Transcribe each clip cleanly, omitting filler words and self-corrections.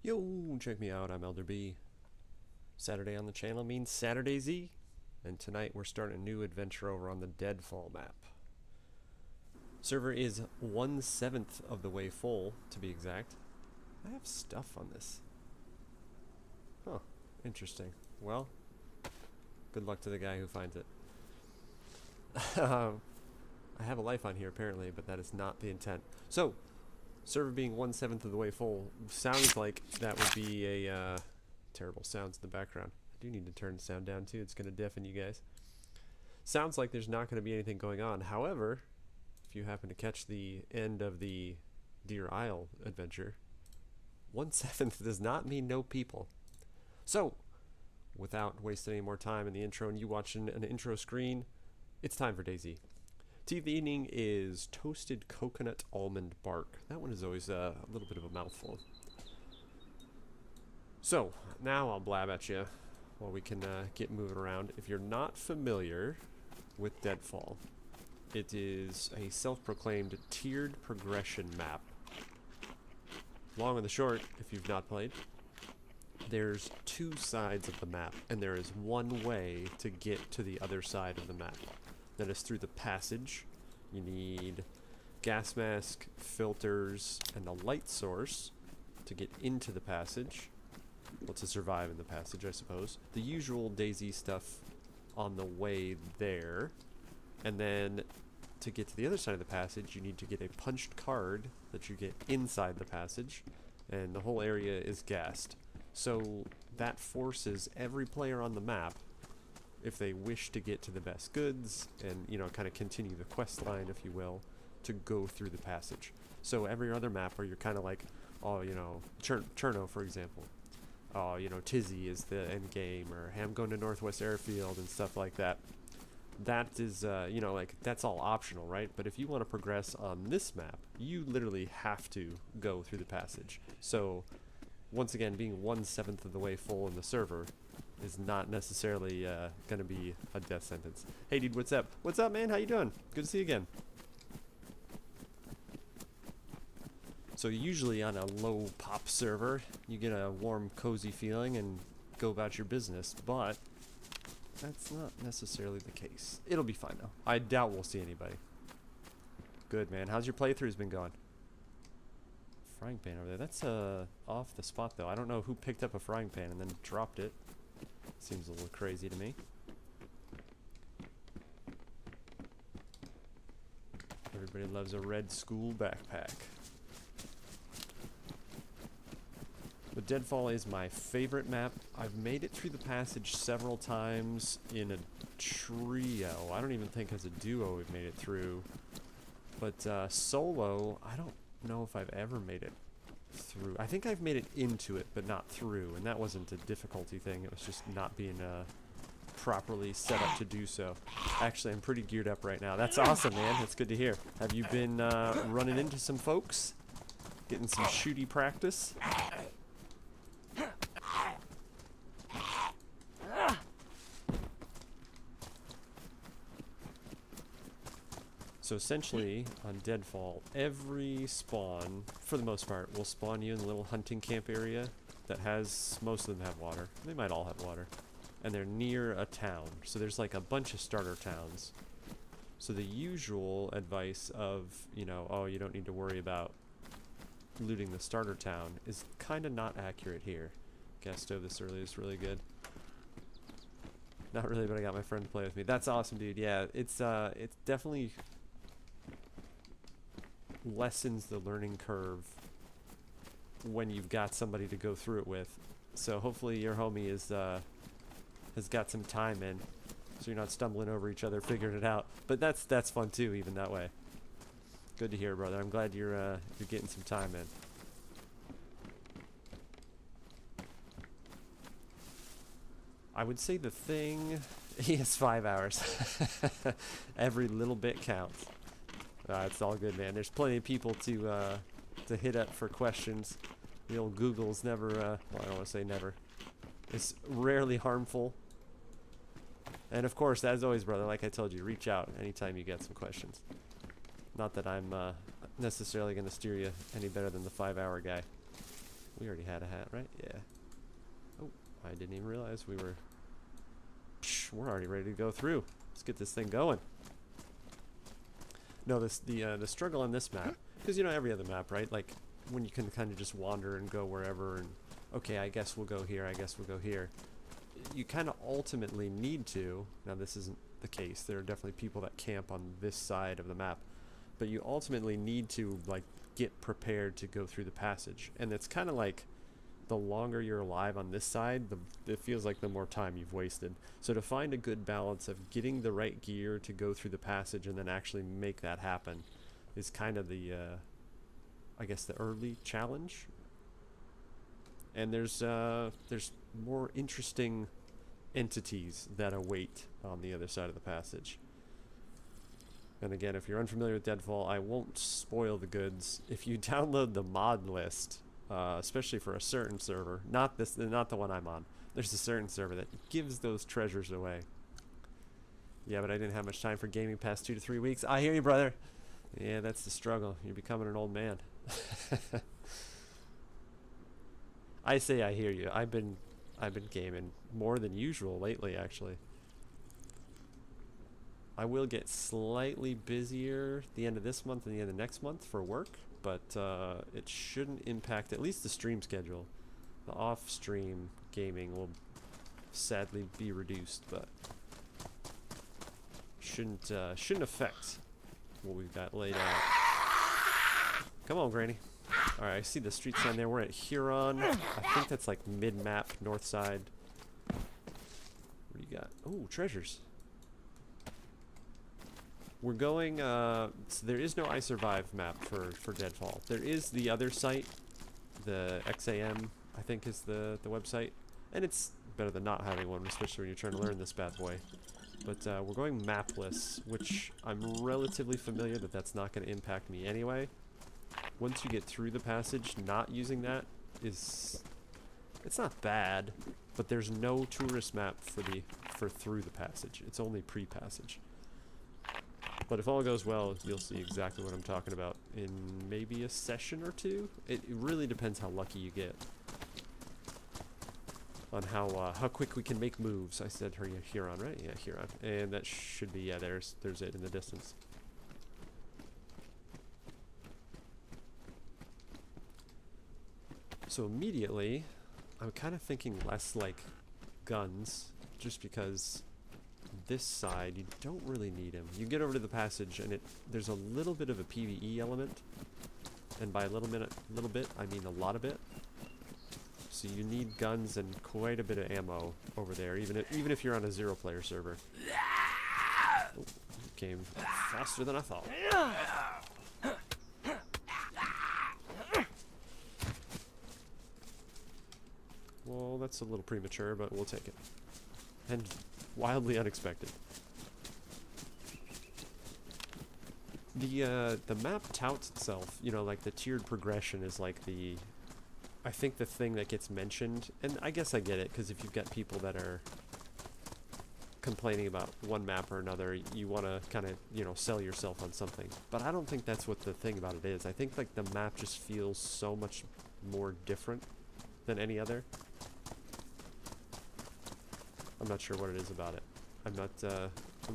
Yo, check me out, I'm elderb. Saturday on the channel means SaturDayZ, and tonight we're starting a new adventure over on the DeadFall map. Server is 1/7 of the way full, to be exact. I have stuff on this. Huh, interesting. Well, good luck to the guy who finds it. I have a life on here apparently, but that is not the intent. So, server being 1/7 of the way full sounds like that would be a terrible sounds in the background. I do need to turn the sound down too. It's going to deafen you guys. Sounds like there's not going to be anything going on. However, if you happen to catch the end of the Deer Isle adventure, 1/7 does not mean no people. So, without wasting any more time in the intro and you watching an intro screen, it's time for DayZ. Tea of the evening is toasted coconut almond bark. That one is always a little bit of a mouthful. So, now I'll blab at you while we can get moving around. If you're not familiar with DeadFall, it is a self-proclaimed tiered progression map. Long and the short, if you've not played, there's two sides of the map, and there is one way to get to the other side of the map. That is through the passage. You need gas mask, filters, and a light source to get into the passage. Well, to survive in the passage, I suppose. The usual DayZ stuff on the way there. And then to get to the other side of the passage, you need to get a punched card that you get inside the passage. And the whole area is gassed. So that forces every player on the map, if they wish to get to the best goods and, you know, kind of continue the quest line, if you will, to go through the passage. So every other map where you're kind of like, oh, you know, Cherno, for example. Oh, you know, Tizzy is the end game, or hey, I'm going to Northwest Airfield and stuff like that. That is, you know, like, that's all optional, right? But if you want to progress on this map, you literally have to go through the passage. So, once again, being 1/7 of the way full in the server is not necessarily going to be a death sentence. Hey, dude, what's up? What's up, man? How you doing? Good to see you again. So usually on a low pop server, you get a warm, cozy feeling and go about your business, but that's not necessarily the case. It'll be fine though. I doubt we'll see anybody. Good, man. How's your playthroughs been going? Frying pan over there. That's off the spot though. I don't know who picked up a frying pan and then dropped it. Seems a little crazy to me. Everybody loves a red school backpack. But DeadFall is my favorite map. I've made it through the passage several times in a trio. I don't even think as a duo we've made it through. But solo, I don't know if I've ever made it through. I think I've made it into it, but not through. And that wasn't a difficulty thing. It was just not being properly set up to do so. Actually, I'm pretty geared up right now. That's awesome, man. That's good to hear. Have you been running into some folks? Getting some shooty practice? So essentially, on DeadFall, every spawn, for the most part, will spawn you in a little hunting camp area that has, most of them have water. They might all have water. And they're near a town. So there's like a bunch of starter towns. So the usual advice of, you know, oh, you don't need to worry about looting the starter town is kind of not accurate here. Gas stove this early is really good. Not really, but I got my friend to play with me. That's awesome, dude. Yeah, it's definitely lessens the learning curve when you've got somebody to go through it with. So hopefully your homie is has got some time in, so you're not stumbling over each other figuring it out. But that's fun too, even that way. Good to hear, brother. I'm glad you're getting some time in. I would say the thing is 5 hours. Every little bit counts. It's all good, man. There's plenty of people to hit up for questions. The old Google's never, well, I don't want to say never. It's rarely harmful. And of course, as always, brother, like I told you, reach out anytime you get some questions. Not that I'm necessarily going to steer you any better than the 5 hour guy. We already had a hat, right? Yeah. Oh, I didn't even realize we were... Psh, we're already ready to go through. Let's get this thing going. No, the struggle on this map, because you know every other map, right? Like, when you can kind of just wander and go wherever and, okay, I guess we'll go here, I guess we'll go here. You kind of ultimately need to, now this isn't the case, there are definitely people that camp on this side of the map, but you ultimately need to, like, get prepared to go through the passage. And it's kind of like, the longer you're alive on this side, it feels like the more time you've wasted. So to find a good balance of getting the right gear to go through the passage and then actually make that happen is kind of the, I guess, the early challenge. And there's more interesting entities that await on the other side of the passage. And again, if you're unfamiliar with DeadFall, I won't spoil the goods. If you download the mod list, especially for a certain server, not the one I'm on, there's a certain server that gives those treasures away. Yeah, but I didn't have much time for gaming past 2 to 3 weeks. I hear you, brother. Yeah, that's the struggle. You're becoming an old man. I say I hear you. I've been gaming more than usual lately, actually. I will get slightly busier the end of this month and the end of next month for work, but it shouldn't impact at least the stream schedule. The off-stream gaming will sadly be reduced, but shouldn't affect what we've got laid out. Come on, Granny. Alright, I see the street sign there. We're at Huron. I think that's like mid-map, north side. What do you got? Oh, treasures. We're going, so there is no I Survive map for DeadFall. There is the other site, the XAM, I think is the website. And it's better than not having one, especially when you're trying to learn this bad boy. But we're going mapless, which I'm relatively familiar that that's not going to impact me anyway. Once you get through the passage, not using that is... It's not bad, but there's no tourist map for through the passage. It's only pre-passage. But if all goes well, you'll see exactly what I'm talking about in maybe a session or two. It really depends how lucky you get on how quick we can make moves. I said Huron, right? Yeah, Huron. And that should be, yeah, there's it in the distance. So immediately, I'm kind of thinking less like guns, just because this side, you don't really need them. You get over to the passage and there's a little bit of a PvE element. And by a little bit, I mean a lot of it. So you need guns and quite a bit of ammo over there, even if you're on a 0-player server. Oh, came faster than I thought. Well, that's a little premature, but we'll take it. And wildly unexpected. The map touts itself, you know, like the tiered progression is like I think the thing that gets mentioned, and I guess I get it, because if you've got people that are complaining about one map or another, you want to kind of, you know, sell yourself on something. But I don't think that's what the thing about it is. I think like the map just feels so much more different than any other. I'm not sure what it is about it. I'm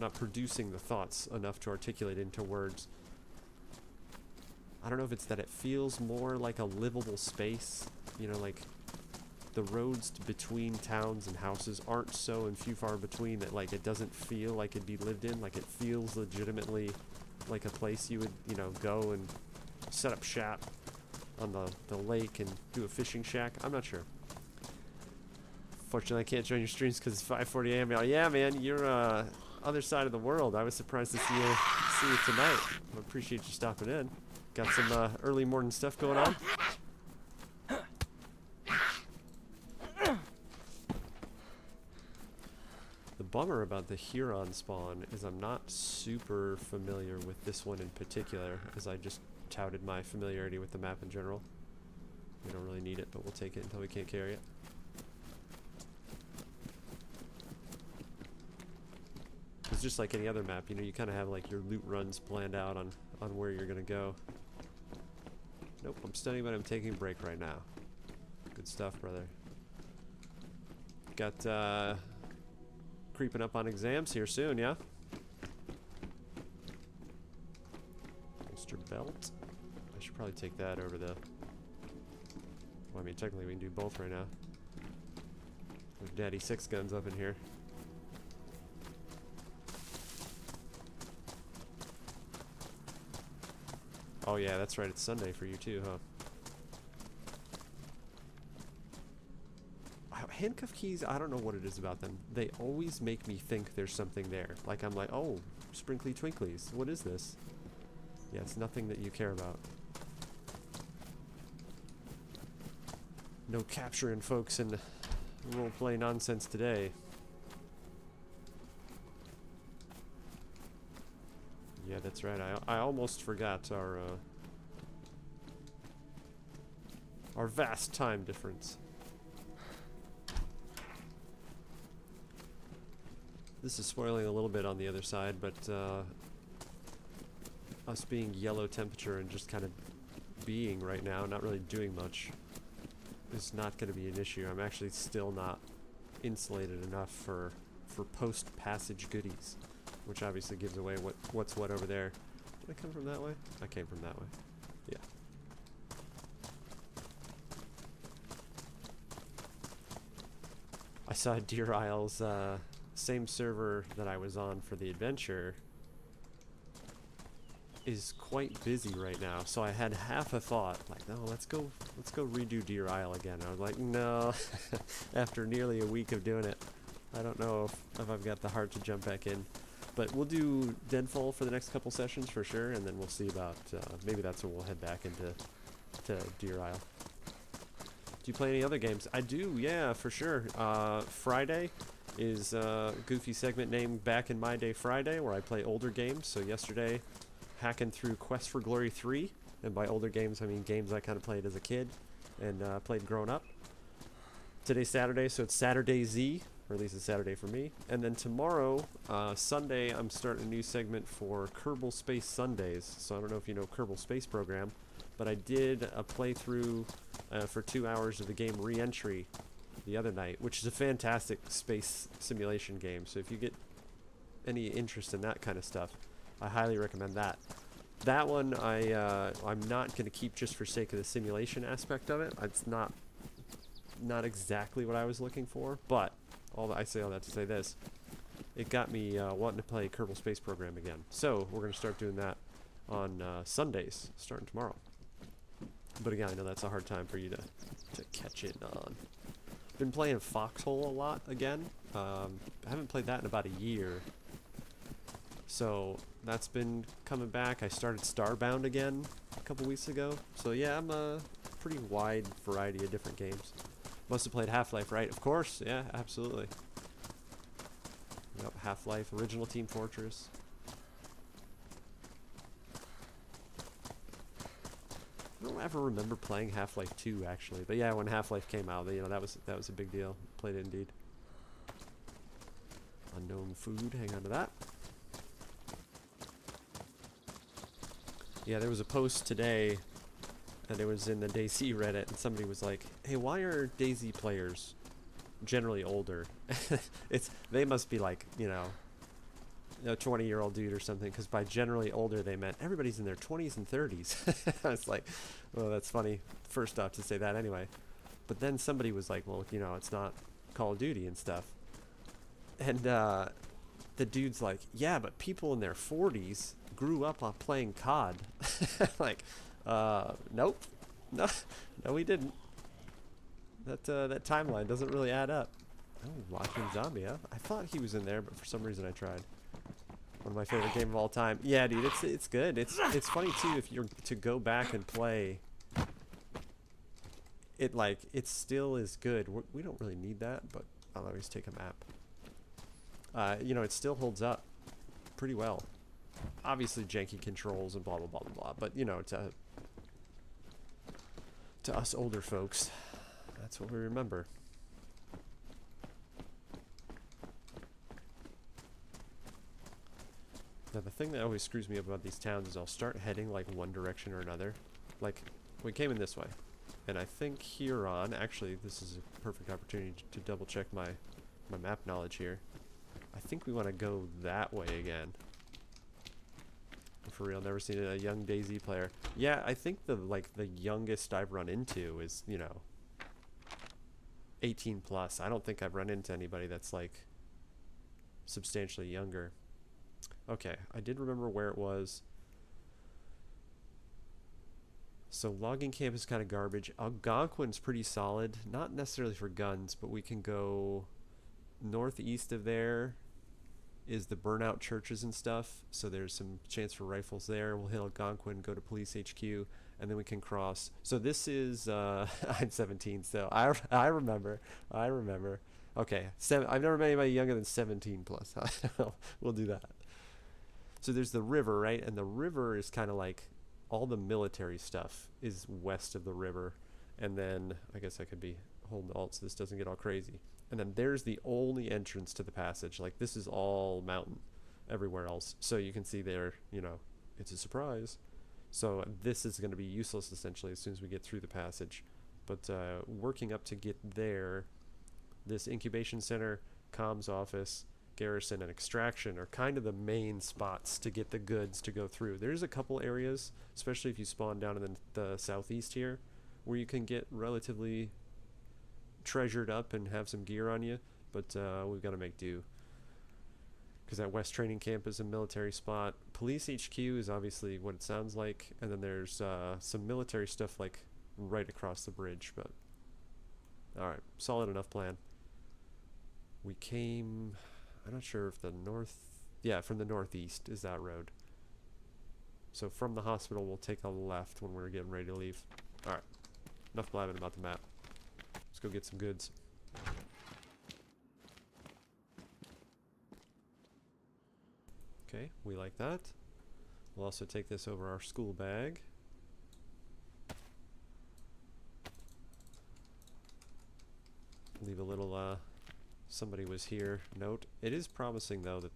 not producing the thoughts enough to articulate into words. I don't know if it's that it feels more like a livable space. You know, like the roads between towns and houses aren't so and few far between that like it doesn't feel like it'd be lived in. Like it feels legitimately like a place you would, you know, go and set up shop on the lake and do a fishing shack. I'm not sure. Fortunately, I can't join your streams because it's 5:40 a.m. Yeah, man, you're other side of the world. I was surprised to see you tonight. I appreciate you stopping in. Got some early morning stuff going on. The bummer about the Huron spawn is I'm not super familiar with this one in particular, as I just touted my familiarity with the map in general. We don't really need it, but we'll take it until we can't carry it. It's just like any other map, you know, you kind of have like your loot runs planned out on where you're going to go. Nope, I'm studying, but I'm taking a break right now. Good stuff, brother. Got creeping up on exams here soon, yeah? Holster belt. I should probably take that over the... Well, I mean, technically we can do both right now. There's Daddy Six Guns up in here. Oh yeah, that's right, it's Sunday for you too, huh? Handcuff keys, I don't know what it is about them. They always make me think there's something there. Like I'm like, oh, sprinkly twinklies. What is this? Yeah, it's nothing that you care about. No capturing folks in roleplay nonsense today. Yeah, that's right. I almost forgot our vast time difference. This is spoiling a little bit on the other side, but us being yellow temperature and just kind of being right now, not really doing much, is not going to be an issue. I'm actually still not insulated enough for post-passage goodies, which obviously gives away what's what over there. Did I come from that way? I came from that way. Yeah. I saw Deer Isle's same server that I was on for the adventure is quite busy right now, so I had half a thought like, no, let's go redo Deer Isle again. I was like, no. After nearly a week of doing it, I don't know if I've got the heart to jump back in, but we'll do DeadFall for the next couple sessions for sure, and then we'll see about maybe that's when we'll head back into Deer Isle. Do you play any other games? I do, yeah, for sure. Friday is a goofy segment named Back in My Day Friday, where I play older games. So yesterday, hacking through Quest for Glory 3, and by older games I mean games I kind of played as a kid and played growing up. Today's Saturday, so it's SaturDayZ, or at least it's Saturday for me. And then tomorrow, Sunday, I'm starting a new segment for Kerbal Space Sundays. So I don't know if you know Kerbal Space Program, but I did a playthrough for 2 hours of the game Re-Entry the other night, which is a fantastic space simulation game. So if you get any interest in that kind of stuff, I highly recommend that. That one I'm not going to keep just for sake of the simulation aspect of it. It's not exactly what I was looking for, but I say all that to say this: it got me wanting to play Kerbal Space Program again. So we're going to start doing that on Sundays, starting tomorrow. But again, I know that's a hard time for you to catch in on. Been playing Foxhole a lot again. I haven't played that in about a year, so that's been coming back. I started Starbound again a couple weeks ago. So yeah, I'm a pretty wide variety of different games. Must have played Half-Life, right? Of course, yeah, absolutely. Yep, Half-Life, original Team Fortress. I don't ever remember playing Half-Life 2 actually, but yeah, when Half-Life came out, you know, that was a big deal. Played it indeed. Unknown food, hang on to that. Yeah, there was a post today, and it was in the DayZ Reddit, and somebody was like, "Hey, why are DayZ players generally older?" They must be like, you know, a 20-year-old dude or something, because by generally older they meant everybody's in their 20s and 30s. I was like, well, that's funny first off to say that anyway, but then somebody was like, well, you know, it's not Call of Duty and stuff, and the dude's like, yeah, but people in their 40s grew up on playing COD. Like, nope, no, we didn't. That timeline doesn't really add up. Oh, watching Zombie, huh? I thought he was in there, but for some reason I tried. One of my favorite game of all time. Yeah, dude, it's good. It's funny too if you're to go back and play it. Like, it still is good. We don't really need that, but I'll always take a map. You know, it still holds up pretty well. Obviously, janky controls and blah blah blah blah blah. But you know, to us older folks, that's what we remember. Now, the thing that always screws me up about these towns is I'll start heading like one direction or another. Like, we came in this way. And I think Huron, actually this is a perfect opportunity to double check my map knowledge here. I think we want to go that way again. For real, never seen a young DayZ player. Yeah, I think the youngest I've run into is, you know, 18 plus. I don't think I've run into anybody that's like substantially younger. Okay, I did remember where it was. So logging camp is kind of garbage. Algonquin's pretty solid. Not necessarily for guns, but we can go northeast of there is the burnout churches and stuff. So there's some chance for rifles there. We'll hit Algonquin, go to police HQ, and then we can cross. So this is, I'm 17, so I remember. Okay, I've never met anybody younger than 17 plus. We'll do that. So there's the river, right? And the river is kind of like, all the military stuff is west of the river. And then, I guess I could be holding Alt so this doesn't get all crazy. And then there's the only entrance to the passage. Like, this is all mountain everywhere else. So you can see there, you know, it's a surprise. So this is going to be useless essentially as soon as we get through the passage. But working up to get there, this incubation center, comms office, garrison, and extraction are kind of the main spots to get the goods to go through. There's a couple areas, especially if you spawn down in the southeast here, where you can get relatively treasured up and have some gear on you, but we've got to make do. Because that West Training Camp is a military spot. Police HQ is obviously what it sounds like, and then there's some military stuff like right across the bridge, but alright, solid enough plan. We came, I'm not sure if the from the northeast is that road. So from the hospital we'll take a left when we're getting ready to leave. Alright, enough blabbing about the map. Let's go get some goods. Okay, we like that. We'll also take this over our school bag. Leave a little somebody was here note. It is promising though that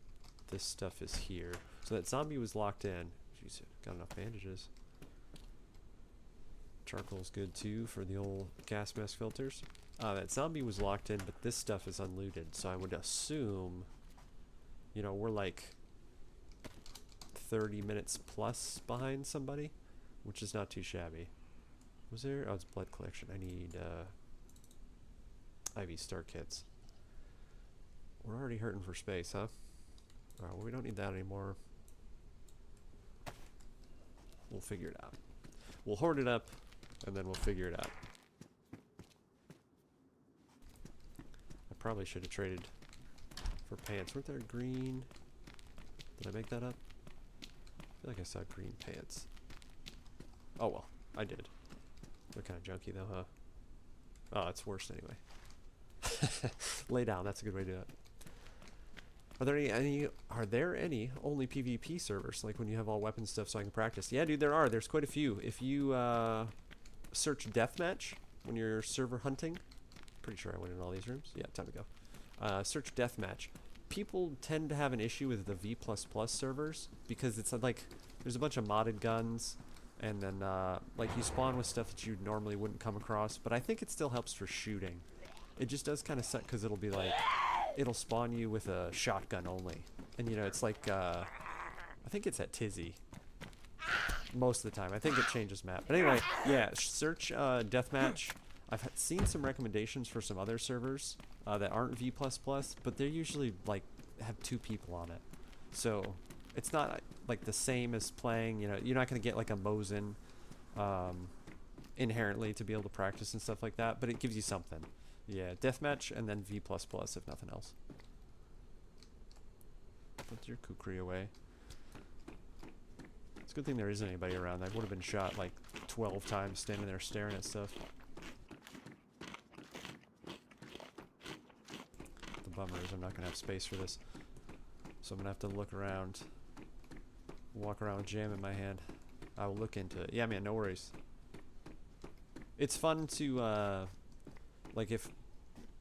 this stuff is here. So that zombie was locked in. Jeez, got enough bandages. Charcoal's good too for the old gas mask filters. That zombie was locked in, but this stuff is unlooted. So I would assume, you know, we're like 30 minutes plus behind somebody, which is not too shabby. Was there? Oh, it's blood collection. I need IV start kits. We're already hurting for space, huh? Alright, well, we don't need that anymore. We'll figure it out. We'll hoard it up, and then we'll figure it out. I probably should have traded for pants. Weren't there green? Did I make that up? I feel like I saw green pants. Oh well, I did. They're kind of junky though, huh? Oh, it's worse anyway. Lay down, that's a good way to do it. Are there any only PvP servers, like when you have all weapon stuff so I can practice? Yeah, dude, there are. There's quite a few. If you search deathmatch when you're server hunting, pretty sure I went in all these rooms. Yeah, time to go. Search deathmatch. People tend to have an issue with the V++ servers because it's like there's a bunch of modded guns, and then like you spawn with stuff that you normally wouldn't come across. But I think it still helps for shooting. It just does kind of suck because it'll be like, it'll spawn you with a shotgun only. And you know, it's like, I think it's at Tizzy most of the time. I think it changes map. But anyway, yeah, search deathmatch. I've seen some recommendations for some other servers that aren't V++, but they're usually like have 2 people on it. So it's not like the same as playing, you know, you're not going to get like a Mosin inherently to be able to practice and stuff like that, but it gives you something. Yeah, deathmatch and then V++ if nothing else. Put your kukri away. It's a good thing there isn't anybody around. I would have been shot like 12 times standing there staring at stuff. The bummer is I'm not going to have space for this. So I'm going to have to look around. Walk around with jam in my hand. I will look into it. Yeah, man, no worries. It's fun to, like if,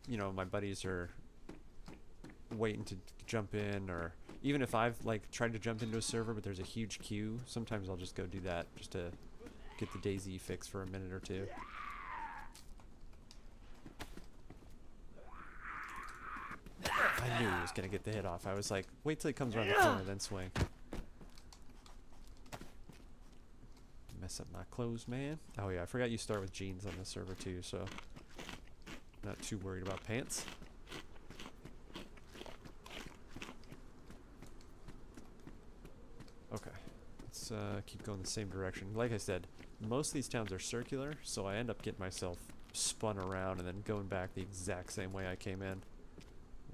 you know, my buddies are waiting to jump in, or even if I've like tried to jump into a server but there's a huge queue, sometimes I'll just go do that just to get the DayZ fix for a minute or two. I knew he was gonna get the hit off. I was like, wait till he comes around the corner, then swing. Mess up my clothes, man. Oh yeah, I forgot you start with jeans on this server too, so not too worried about pants. Okay, let's keep going the same direction. Like I said, most of these towns are circular, so I end up getting myself spun around and then going back the exact same way I came in.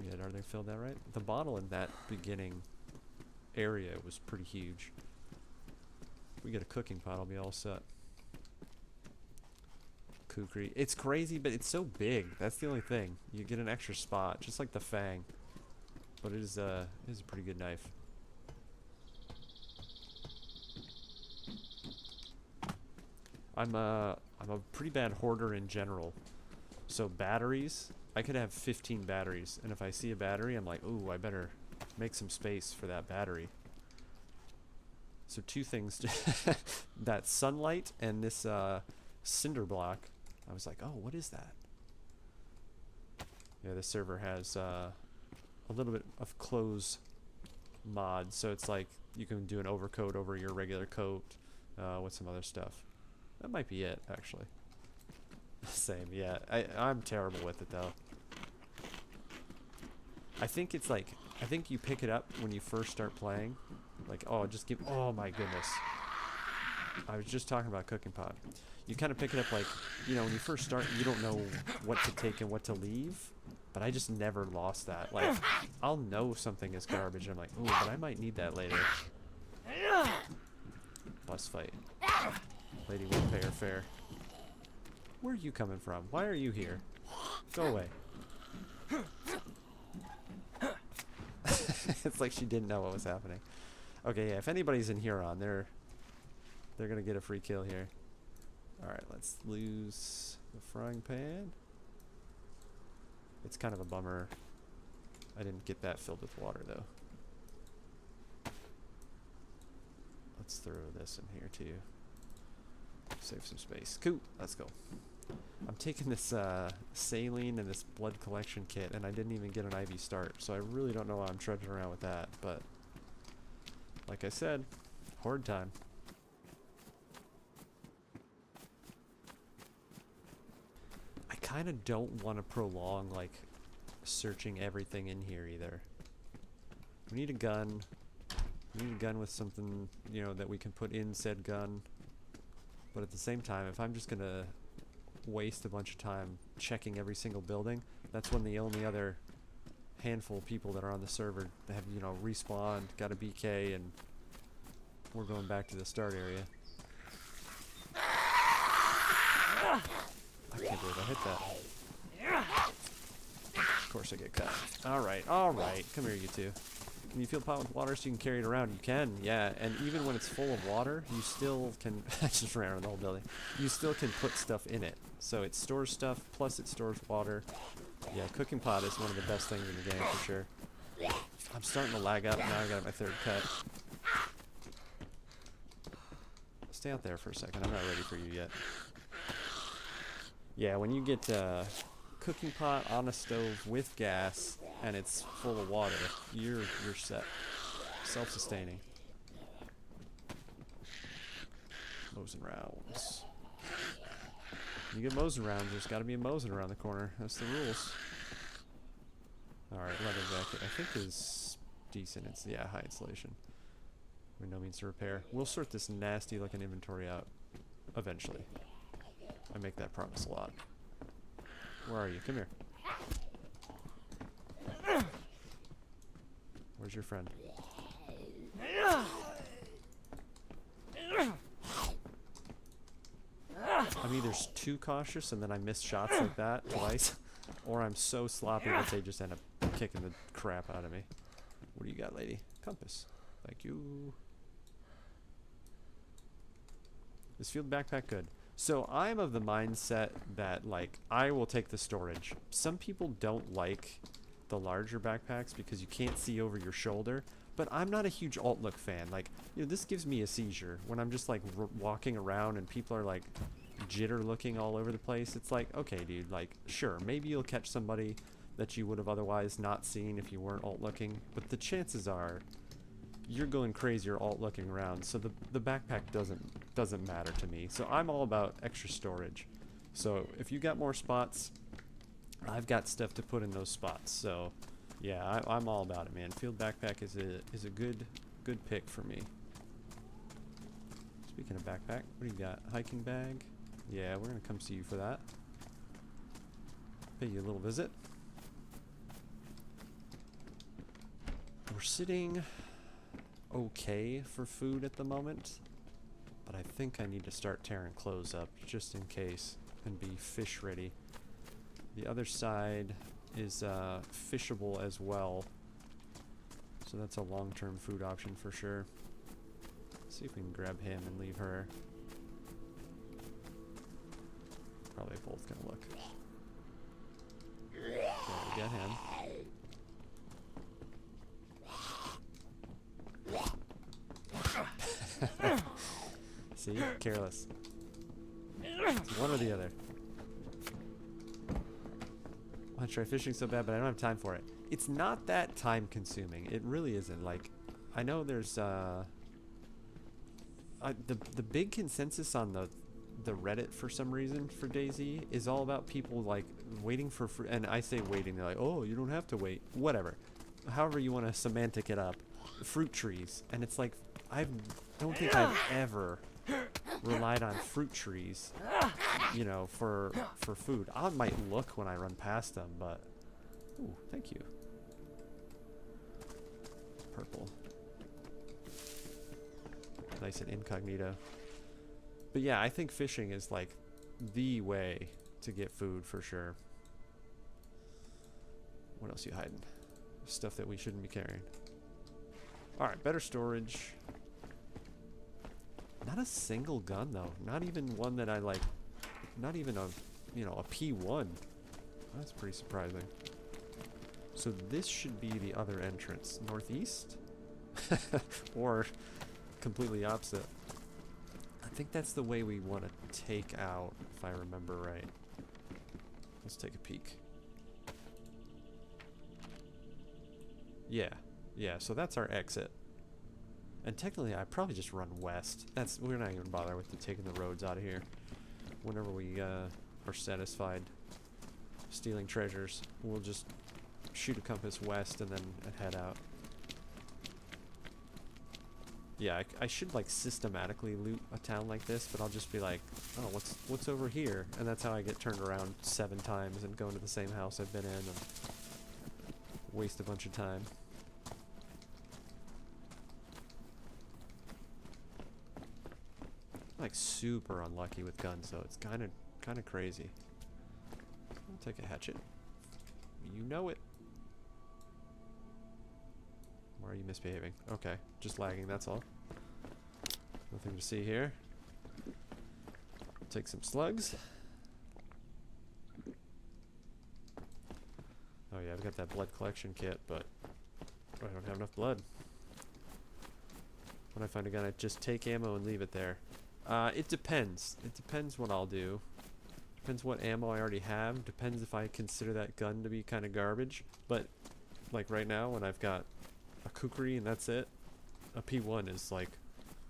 Yeah, are they filled out right? The bottle in that beginning area was pretty huge. If we get a cooking pot, I'll be all set. Kukri. It's crazy, but it's so big. That's the only thing. You get an extra spot, just like the Fang. But it is a pretty good knife. I'm a pretty bad hoarder in general. So batteries, I could have 15 batteries, and if I see a battery, I'm like, ooh, I better make some space for that battery. So two things, that sunlight and this cinder block. I was like, oh, what is that? Yeah, this server has a little bit of clothes mod, so it's like you can do an overcoat over your regular coat with some other stuff. That might be it, actually. Same, yeah. I'm terrible with it, though. I think it's like, I think you pick it up when you first start playing. Like, oh, just give, oh my goodness. I was just talking about cooking pot. You kind of pick it up like, you know, when you first start, you don't know what to take and what to leave. But I just never lost that. Like, I'll know something is garbage, and I'm like, ooh, but I might need that later. Bus fight. Lady won't pay her fare. Where are you coming from? Why are you here? Go away. It's like she didn't know what was happening. Okay, yeah, if anybody's in Huron, they're gonna get a free kill here. Alright, let's lose the frying pan. It's kind of a bummer I didn't get that filled with water, though. Let's throw this in here, too. Save some space. Cool, let's go. I'm taking this saline and this blood collection kit, and I didn't even get an IV start, so I really don't know why I'm trudging around with that, but like I said, horde time. I kind of don't want to prolong, like, searching everything in here either. We need a gun. We need a gun with something, you know, that we can put in said gun. But at the same time, if I'm just gonna waste a bunch of time checking every single building, that's when the only other handful of people that are on the server have, you know, respawned, got a BK, and we're going back to the start area. I can't believe I hit that. Of course I get cut. Alright, alright. Come here, you two. Can you fill the pot with water so you can carry it around? You can, yeah. And even when it's full of water, you still can... I just ran around the whole building. You still can put stuff in it. So it stores stuff, plus it stores water. Yeah, cooking pot is one of the best things in the game, for sure. I'm starting to lag up. Now I got my third cut. Stay out there for a second. I'm not ready for you yet. Yeah, when you get cooking pot on a stove with gas and it's full of water, you're set. Self-sustaining. Mosing rounds. You get Mosin rounds, there's got to be a Mosin around the corner. That's the rules. Alright, leather jacket. I think is decent. It's, yeah, high insulation. By no means to repair. We'll sort this nasty looking inventory out eventually. I make that promise a lot. Where are you? Come here. Where's your friend? I'm either too cautious and then I miss shots like that twice, or I'm so sloppy that they just end up kicking the crap out of me. What do you got, lady? Compass. Thank you. Is field backpack good? So I'm of the mindset that, like, I will take the storage. Some people don't like the larger backpacks because you can't see over your shoulder, but I'm not a huge alt-look fan. Like, you know, this gives me a seizure when I'm just, like, walking around and people are, like, jitter looking all over the place. It's like, okay, dude, like, sure, maybe you'll catch somebody, that you would have otherwise not seen if you weren't alt-looking, but the chances are you're going crazy or alt-looking around, so the backpack doesn't matter to me. So I'm all about extra storage. So if you got more spots, I've got stuff to put in those spots. So yeah, I'm all about it, man. Field backpack is a good pick for me. Speaking of backpack, what do you got? Hiking bag? Yeah, we're gonna come see you for that. Pay you a little visit. We're sitting okay for food at the moment, but I think I need to start tearing clothes up just in case and be fish ready. The other side is fishable as well, so that's a long-term food option for sure. Let's see if we can grab him and leave her. Probably both gonna look. Okay, we got him. See? Careless. It's one or the other. I want to try fishing so bad, but I don't have time for it. It's not that time consuming. It really isn't. Like, I know there's the big consensus on the Reddit for some reason for DayZ is all about people like waiting for fruit, and I say waiting, they're like, oh, you don't have to wait, whatever, however you want to semantic it up, fruit trees. And it's like, I don't think I've ever relied on fruit trees, you know, for food. I might look when I run past them, but ooh, thank you. Purple, nice and incognito. But yeah, I think fishing is like the way to get food for sure. What else you hiding? Stuff that we shouldn't be carrying. Alright, better storage. Not a single gun though. Not even one that I like. Not even a, you know, a P1. That's pretty surprising. So this should be the other entrance. Northeast? Or completely opposite. I think that's the way we want to take out, if I remember right. Let's take a peek. Yeah, so that's our exit. And technically, I probably just run west. We're not even bothering with taking the roads out of here. Whenever we are satisfied stealing treasures, we'll just shoot a compass west and then head out. Yeah, I should like systematically loot a town like this, but I'll just be like, oh, what's over here? And that's how I get turned around 7 times and go into the same house I've been in and waste a bunch of time. I'm like super unlucky with guns, so it's kind of crazy. I'll take a hatchet. You know it. Why are you misbehaving? Okay, just lagging, that's all. Nothing to see here. Take some slugs. Oh yeah, I've got that blood collection kit, but I don't have enough blood. When I find a gun, I just take ammo and leave it there. It depends. It depends what I'll do. Depends what ammo I already have. Depends if I consider that gun to be kind of garbage. But like right now, when I've got a kukri and that's it, a P1 is like,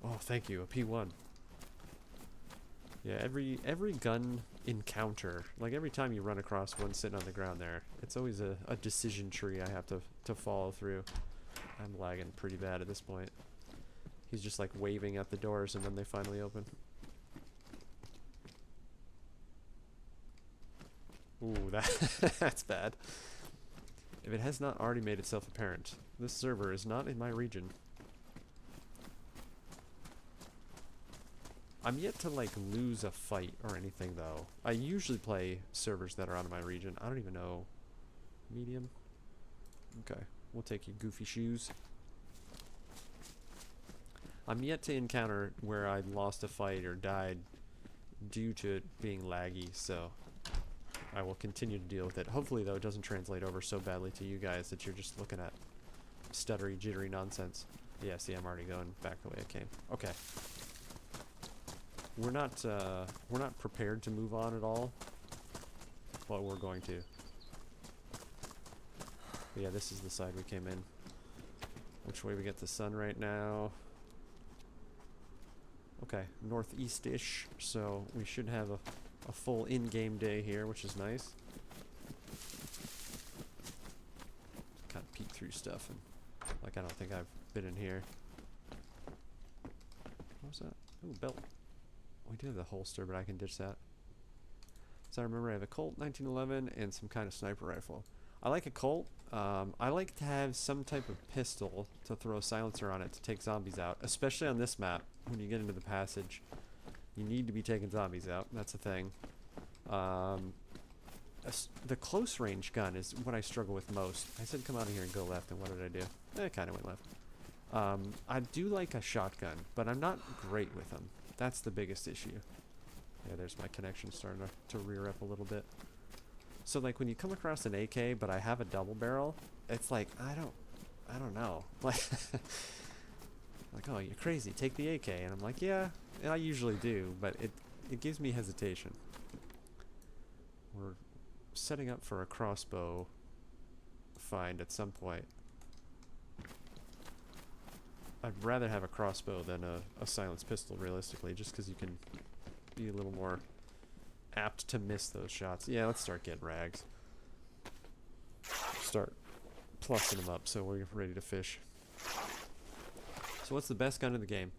oh, thank you, a P1. Yeah, every gun encounter, like every time you run across one sitting on the ground there, it's always a decision tree I have to follow through. I'm lagging pretty bad at this point. He's just like waving at the doors and then they finally open. Ooh, that's bad. If it has not already made itself apparent, this server is not in my region. I'm yet to like lose a fight or anything though. I usually play servers that are out of my region. I don't even know. Medium? Okay, we'll take you goofy shoes. I'm yet to encounter where I lost a fight or died due to it being laggy, so I will continue to deal with it. Hopefully though it doesn't translate over so badly to you guys that you're just looking at stuttery, jittery nonsense. Yeah, see, I'm already going back the way I came. Okay. We're not prepared to move on at all, but we're going to. But yeah, this is the side we came in. Which way we get the sun right now? Okay, northeast-ish, so we should have a full in-game day here, which is nice. Kind of peek through stuff, and like I don't think I've been in here. What was that? Ooh, belt. We do have the holster, but I can ditch that. So I remember I have a Colt 1911 and some kind of sniper rifle. I like a Colt. I like to have some type of pistol to throw a silencer on it to take zombies out, especially on this map. When you get into the passage, you need to be taking zombies out. That's the thing. The close range gun is what I struggle with most. I said come out of here and go left, and what did I do? I kind of went left. I do like a shotgun, but I'm not great with them. That's the biggest issue. Yeah, there's my connection starting to rear up a little bit. So like when you come across an AK, but I have a double barrel, it's like I don't know. Like like, oh, you're crazy, take the AK, and I'm like, yeah, I usually do, but it gives me hesitation. We're setting up for a crossbow find at some point. I'd rather have a crossbow than a silenced pistol, realistically, just because you can be a little more apt to miss those shots. Yeah, let's start getting rags. Start plussing them up so we're ready to fish. So what's the best gun in the game?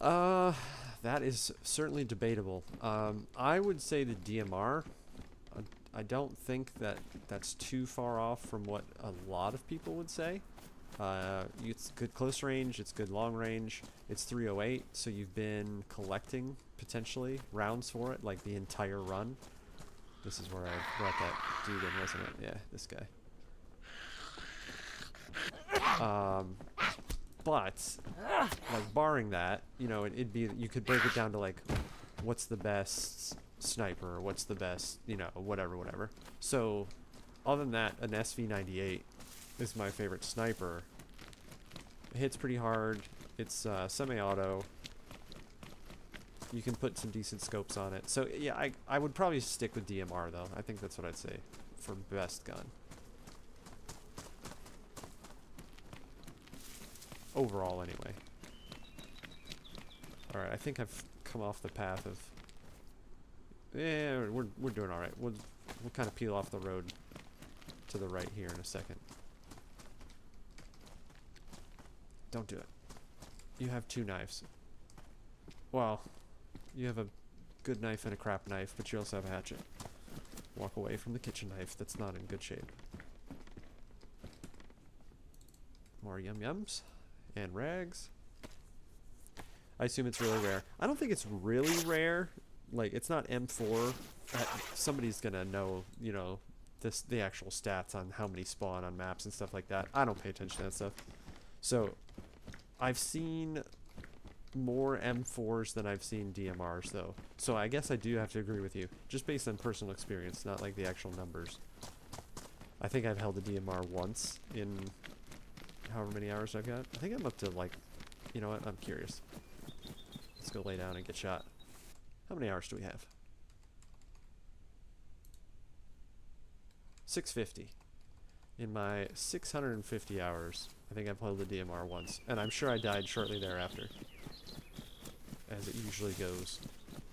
That is certainly debatable. I would say the DMR. I don't think that's too far off from what a lot of people would say. It's good close range, it's good long range, it's 308, so you've been collecting, potentially, rounds for it, like the entire run. This is where I brought that dude in, wasn't it? Yeah, this guy. But, like, barring that, you know, it'd be, you could break it down to, like, what's the best sniper, or what's the best, you know, whatever. So, other than that, an SV98 is my favorite sniper. It hits pretty hard. It's semi-auto. You can put some decent scopes on it. So yeah, I would probably stick with DMR though. I think that's what I'd say for best gun. Overall anyway. Alright, I think I've come off the path of... Yeah, we're doing alright. We'll kind of peel off the road to the right here in a second. Don't do it. You have two knives. Well, you have a good knife and a crap knife, but you also have a hatchet. Walk away from the kitchen knife that's not in good shape. More yum-yums and rags. I assume it's really rare. I don't think it's really rare. Like, it's not M4. Somebody's gonna know, you know, the actual stats on how many spawn on maps and stuff like that. I don't pay attention to that stuff. So, I've seen more M4s than I've seen DMRs, though. So I guess I do have to agree with you, just based on personal experience, not like the actual numbers. I think I've held a DMR once in however many hours I've got. I think I'm up to, like, you know what, I'm curious. Let's go lay down and get shot. How many hours do we have? 650. In my 650 hours, I think I've held the DMR once, and I'm sure I died shortly thereafter, as it usually goes.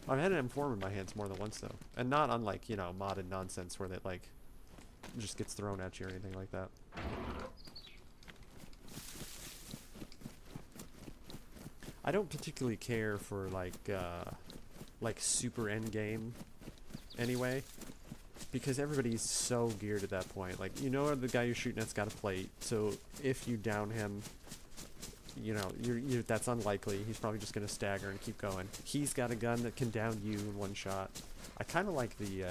I've had an M4 in my hands more than once, though, and not unlike, you know, modded nonsense where that, like, just gets thrown at you or anything like that. I don't particularly care for, like super endgame anyway. Because everybody's so geared at that point. Like, you know, the guy you're shooting at's got a plate, so if you down him, you know, that's unlikely. He's probably just going to stagger and keep going. He's got a gun that can down you in one shot. I kind of like the,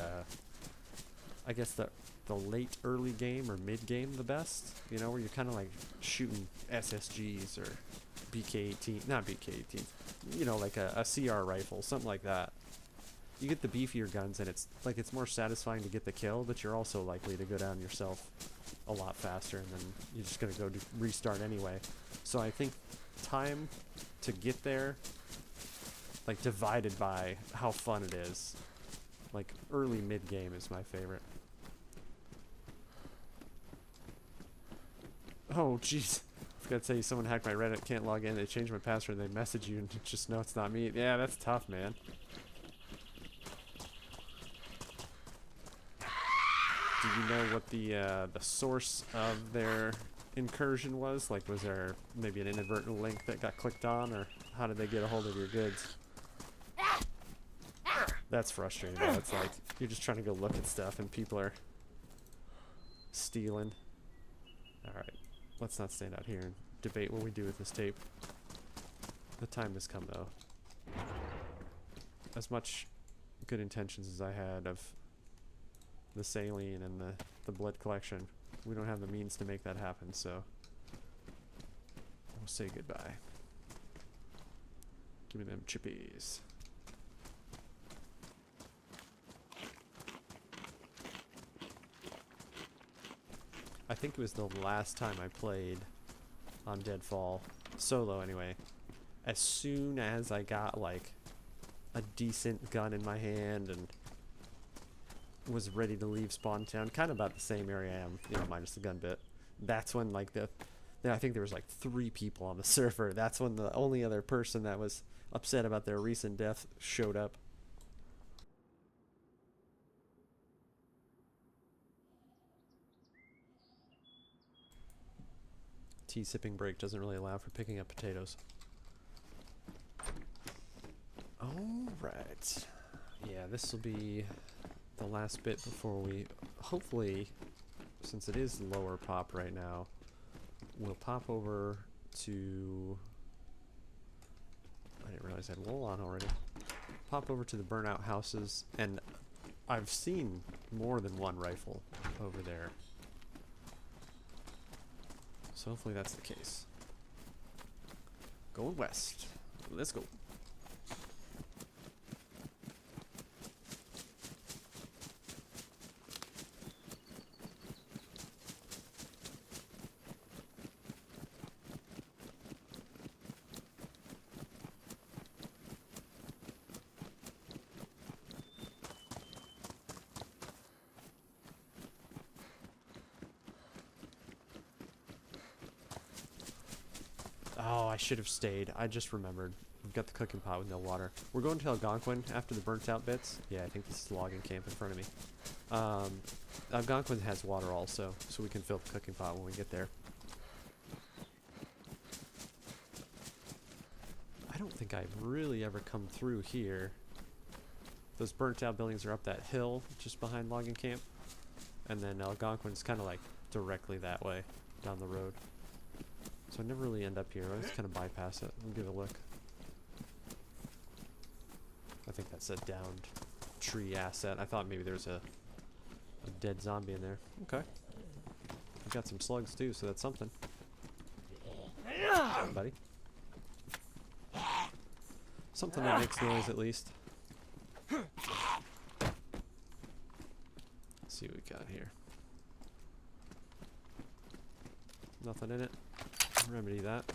I guess the late early game or mid game the best. You know, where you're kind of like shooting SSGs or BK-18, not BK-18, you know, like a CR rifle, something like that. You get the beefier guns, and it's like it's more satisfying to get the kill, but you're also likely to go down yourself a lot faster, and then you're just gonna go restart anyway. So I think time to get there, like divided by how fun it is, like early mid game is my favorite. Oh, jeez. I forgot to tell you, someone hacked my Reddit, can't log in, they changed my password, and they message you, and just know it's not me. Yeah, that's tough, man. Do you know what the source of their incursion was? Like, was there maybe an inadvertent link that got clicked on, or how did they get a hold of your goods? That's frustrating, though. It's like, you're just trying to go look at stuff, and people are stealing. Alright, let's not stand out here and debate what we do with this tape. The time has come, though. As much good intentions as I had of the saline and the blood collection, we don't have the means to make that happen, so we'll say goodbye. Give me them chippies. I think it was the last time I played on DeadFall, solo anyway. As soon as I got like a decent gun in my hand and was ready to leave Spawn Town, kind of about the same area I am, you know, minus the gun bit. That's when like I think there was like 3 people on the server. That's when the only other person that was upset about their recent death showed up. Tea sipping break doesn't really allow for picking up potatoes. Alright. Yeah, this will be the last bit before we, hopefully, since it is lower pop right now, we'll pop over to, I didn't realize I had wool on already. Pop over to the burnout houses, and I've seen more than one rifle over there. So hopefully that's the case. Going west. Let's go. Oh, I should have stayed. I just remembered. We've got the cooking pot with no water. We're going to Algonquin after the burnt out bits. Yeah, I think this is logging camp in front of me. Algonquin has water also, so we can fill the cooking pot when we get there. I don't think I've really ever come through here. Those burnt out buildings are up that hill just behind logging camp. And then Algonquin's kind of like directly that way down the road. So I never really end up here. I just kind of bypass it and give it a look. I think that's a downed tree asset. I thought maybe there was a dead zombie in there. Okay. I've got some slugs too, so that's something. Hi, buddy. Something that makes noise at least. Let's see what we got here. Nothing in it. Remedy that.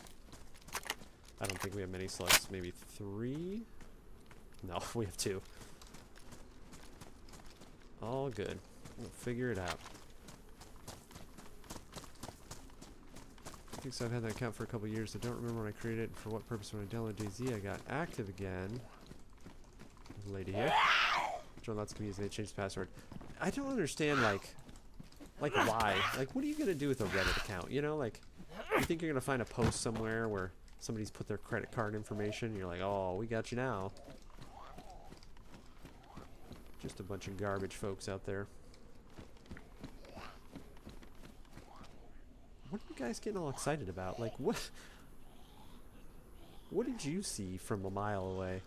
I don't think we have many slugs. Maybe 3? No, we have 2. All good. We'll figure it out. I think so. I've had that account for a couple years. I don't remember when I created it and for what purpose. When I downloaded DayZ, I got active again. There's a lady here. Join lots of communities. They changed the password. I don't understand, like why? Like, what are you gonna do with a Reddit account? You know, like, you think you're gonna find a post somewhere where somebody's put their credit card information, and you're like, oh, we got you now. Just a bunch of garbage folks out there. What are you guys getting all excited about? Like, what did you see from a mile away?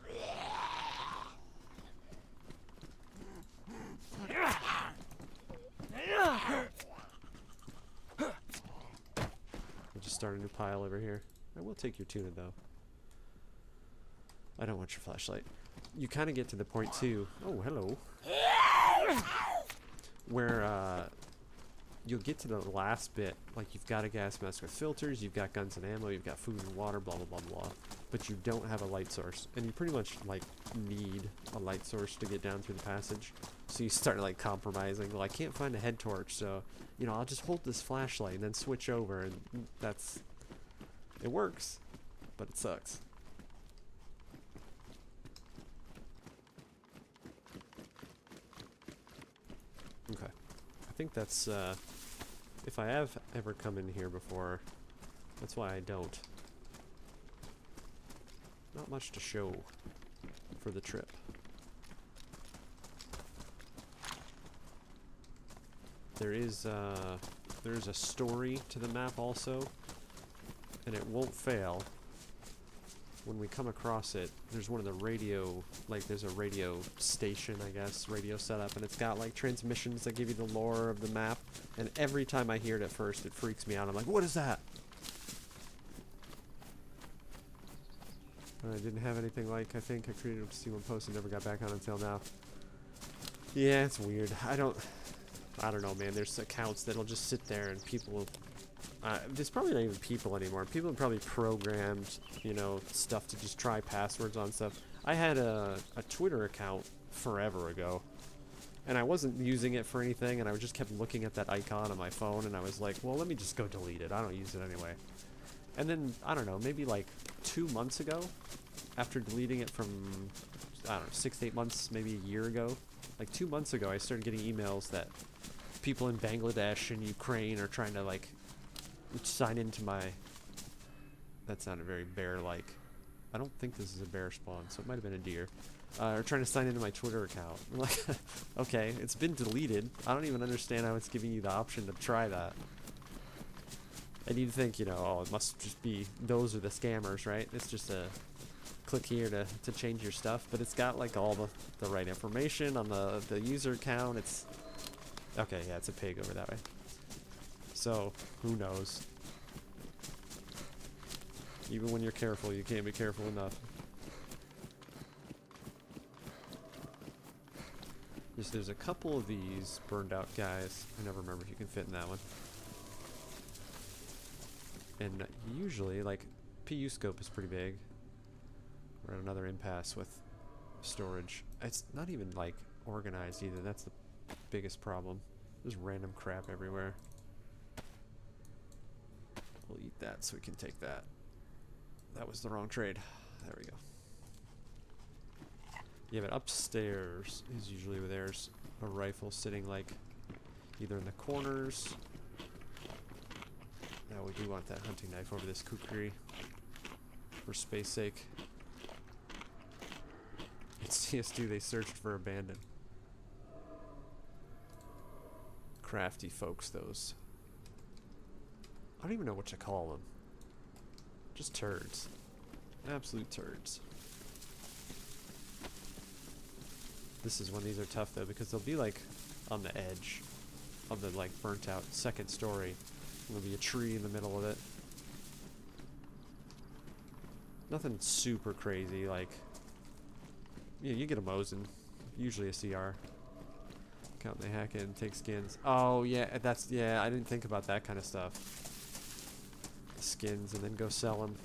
We'll just start a new pile over here. I will take your tuna, though. I don't want your flashlight. You kind of get to the point, too. Oh, hello. Where, you'll get to the last bit. Like, you've got a gas mask with filters, you've got guns and ammo, you've got food and water, blah, blah, blah, blah. But you don't have a light source. And you pretty much, like, need a light source to get down through the passage. So you start like compromising. Well, I can't find a head torch, so you know I'll just hold this flashlight and then switch over, and it works, but it sucks. Okay, I think that's if I have ever come in here before, that's why I don't. Not much to show for the trip. There's a story to the map also, and it won't fail. When we come across it, there's one of the radio, like there's a radio station, I guess, radio setup, and it's got like transmissions that give you the lore of the map, and every time I hear it at first, it freaks me out. I'm like, what is that? I didn't have anything like, I think I created a C1 post and never got back on until now. Yeah, it's weird. I don't know, man. There's accounts that'll just sit there and people, there's probably not even people anymore. People have probably programmed, you know, stuff to just try passwords on stuff. I had a Twitter account forever ago, and I wasn't using it for anything, and I just kept looking at that icon on my phone, and I was like, well, let me just go delete it. I don't use it anyway. And then, I don't know, maybe like 2 months ago, after deleting it from, I don't know, 6 to 8 months, maybe a year ago, like 2 months ago, I started getting emails that people in Bangladesh and Ukraine are trying to like sign into my, that sounded very bear-like. I don't think this is a bear spawn, so it might have been a deer. Are trying to sign into my Twitter account. I'm like, okay, it's been deleted. I don't even understand how it's giving you the option to try that. And you'd think, you know, oh, it must just be, those are the scammers, right? It's just a click here to change your stuff, but it's got like all the right information on the user account. It's, okay, yeah, it's a pig over that way. So, who knows? Even when you're careful, you can't be careful enough. There's a couple of these burned out guys. I never remember if you can fit in that one. And usually, like, PU scope is pretty big. We're at another impasse with storage. It's not even, like, organized either. That's the biggest problem. There's random crap everywhere. We'll eat that so we can take that. That was the wrong trade. There we go. Yeah, but upstairs is usually where there's a rifle sitting, like, either in the corners. Now we do want that hunting knife over this kukri for space sake. It's CS2, they searched for abandoned. Crafty folks, those. I don't even know what to call them. Just turds. Absolute turds. This is when these are tough though, because they'll be like on the edge of the like burnt out second story. There'll be a tree in the middle of it. Nothing super crazy, like, yeah, you get a Mosin, usually a CR. Count they hack it and take skins. Oh yeah, that's, yeah, I didn't think about that kind of stuff. Skins and then go sell them.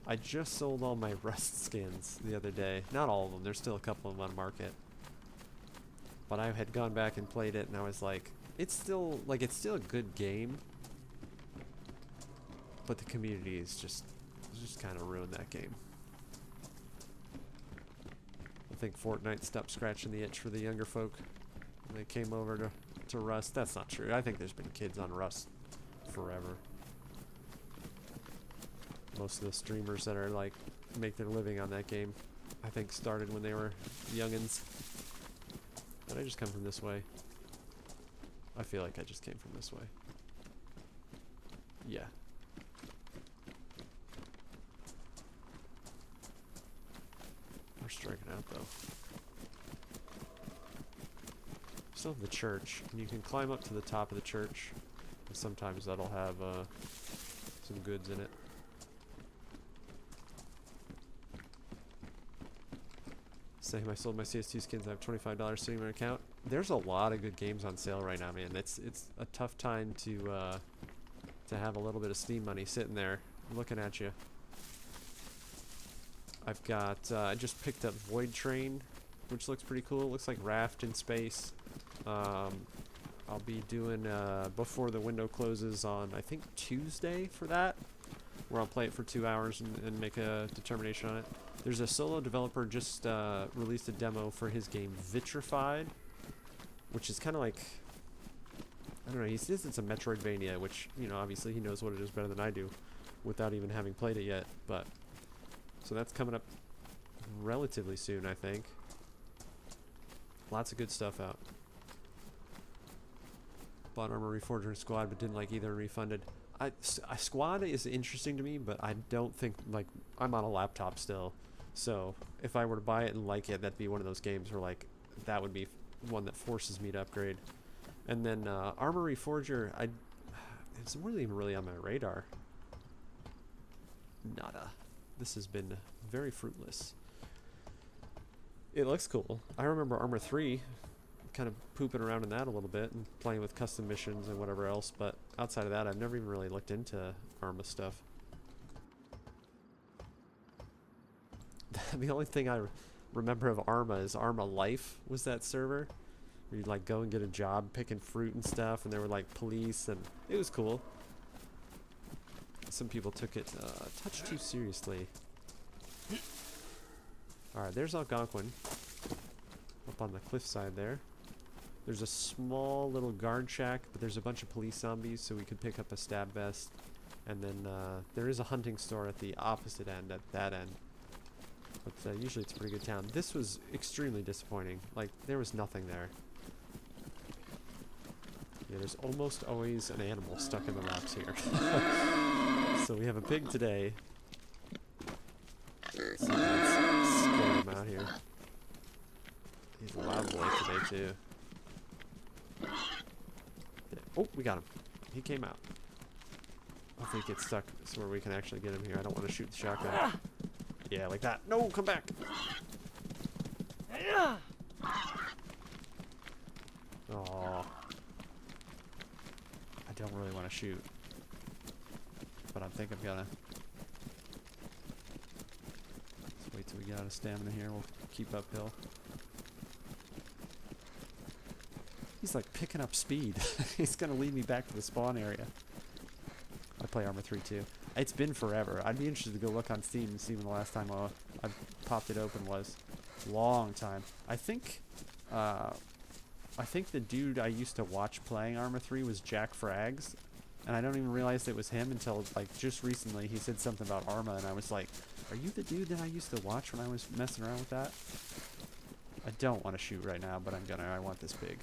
I just sold all my Rust skins the other day. Not all of them, there's still a couple of them on market. But I had gone back and played it and I was like, it's still a good game. But the community is just kind of ruined that game. I think Fortnite stopped scratching the itch for the younger folk when they came over to Rust. That's not true. I think there's been kids on Rust forever. Most of the streamers that are like make their living on that game, I think started when they were youngins. Did I just come from this way? I feel like I just came from this way. Yeah. We're striking out though. Still have the church, and you can climb up to the top of the church, and sometimes that'll have some goods in it. Same, I sold my CS2 skins. I have $25 sitting in my account. There's a lot of good games on sale right now, man. It's a tough time to have a little bit of Steam money sitting there looking at you. I've got I just picked up Void Train which looks pretty cool. It looks like Raft in space. I'll be doing before the window closes on, I think, Tuesday for that, where I'll play it for 2 hours and make a determination on it. There's a solo developer just released a demo for his game Vitrified, which is kind of like, I don't know, he says it's a Metroidvania, which, you know, obviously he knows what it is better than I do without even having played it yet, but so that's coming up relatively soon, I think. Lots of good stuff out. Bought Armor Reforger and Squad, but didn't like either and refunded. Squad is interesting to me, but I don't think, like, I'm on a laptop still, so if I were to buy it and like it, that'd be one of those games where, like, that would be one that forces me to upgrade. And then Armor Reforger, it's really even really on my radar. Nada. This has been very fruitless. It looks cool. I remember Armor 3, kind of pooping around in that a little bit and playing with custom missions and whatever else, but outside of that, I've never even really looked into Arma stuff. The only thing I remember of Arma is Arma Life was that server where you'd like go and get a job picking fruit and stuff, and there were like police, and it was cool. Some people took it a touch too seriously. Alright, there's Algonquin up on the cliffside there. There's a small little guard shack, but there's a bunch of police zombies, so we could pick up a stab vest. And then there is a hunting store at the opposite end, at that end. But usually it's a pretty good town. This was extremely disappointing. Like, there was nothing there. Yeah, there's almost always an animal stuck in the rocks here. So we have a pig today. Let's see if let's scare him out here. He's a loud boy today, too. Oh, we got him. He came out. Hopefully he gets stuck so where we can actually get him here. I don't want to shoot the shotgun. Yeah, like that. No, come back. Oh, I don't really want to shoot, but I think I'm gonna. Let's wait till we get out of stamina here. We'll keep uphill. He's like picking up speed. He's gonna lead me back to the spawn area. I play Armor 3 too. It's been forever. I'd be interested to go look on Steam and see when the last time I popped it open was. Long time. I think the dude I used to watch playing Armor 3 was Jack Frags, and I don't even realize it was him until like just recently. He said something about Arma, and I was like, "Are you the dude that I used to watch when I was messing around with that?" I don't want to shoot right now, but I'm gonna. I want this pig.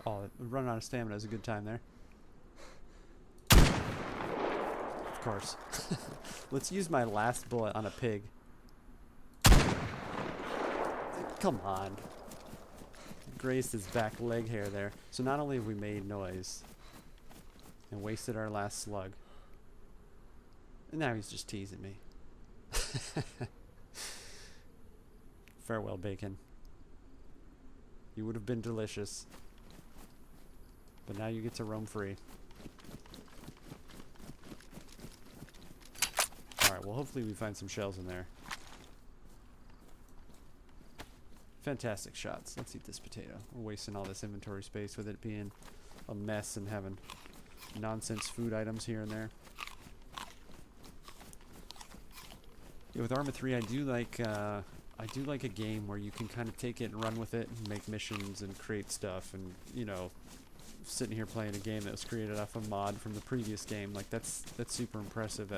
Oh, running out of stamina is a good time there. Of course. Let's use my last bullet on a pig. Come on. Grazed his back leg hair there. So not only have we made noise and wasted our last slug, and now he's just teasing me. Farewell, bacon. You would have been delicious. But now you get to roam free. Alright, well hopefully we find some shells in there. Fantastic shots. Let's eat this potato. We're wasting all this inventory space with it being a mess and having nonsense food items here and there. Yeah, with Arma 3 I do like a game where you can kind of take it and run with it and make missions and create stuff, and you know, sitting here playing a game that was created off a mod from the previous game, like that's super impressive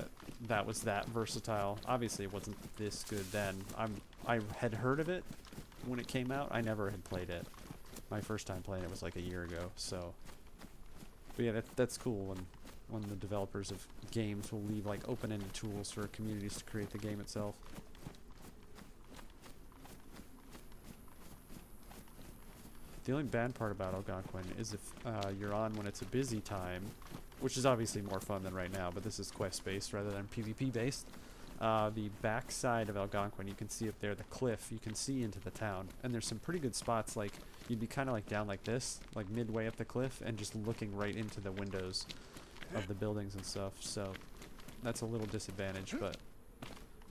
that was that versatile. Obviously it wasn't this good then. I had heard of it when it came out. I never had played it. My first time playing it was like a year ago, so but yeah, that's cool when the developers of games will leave like open-ended tools for communities to create the game itself. The only bad part about Algonquin is if you're on when it's a busy time, which is obviously more fun than right now, but this is quest-based rather than PvP-based. The back side of Algonquin, you can see up there, the cliff, you can see into the town. And there's some pretty good spots, like, you'd be kind of like down like this, like midway up the cliff, and just looking right into the windows of the buildings and stuff. So that's a little disadvantage, but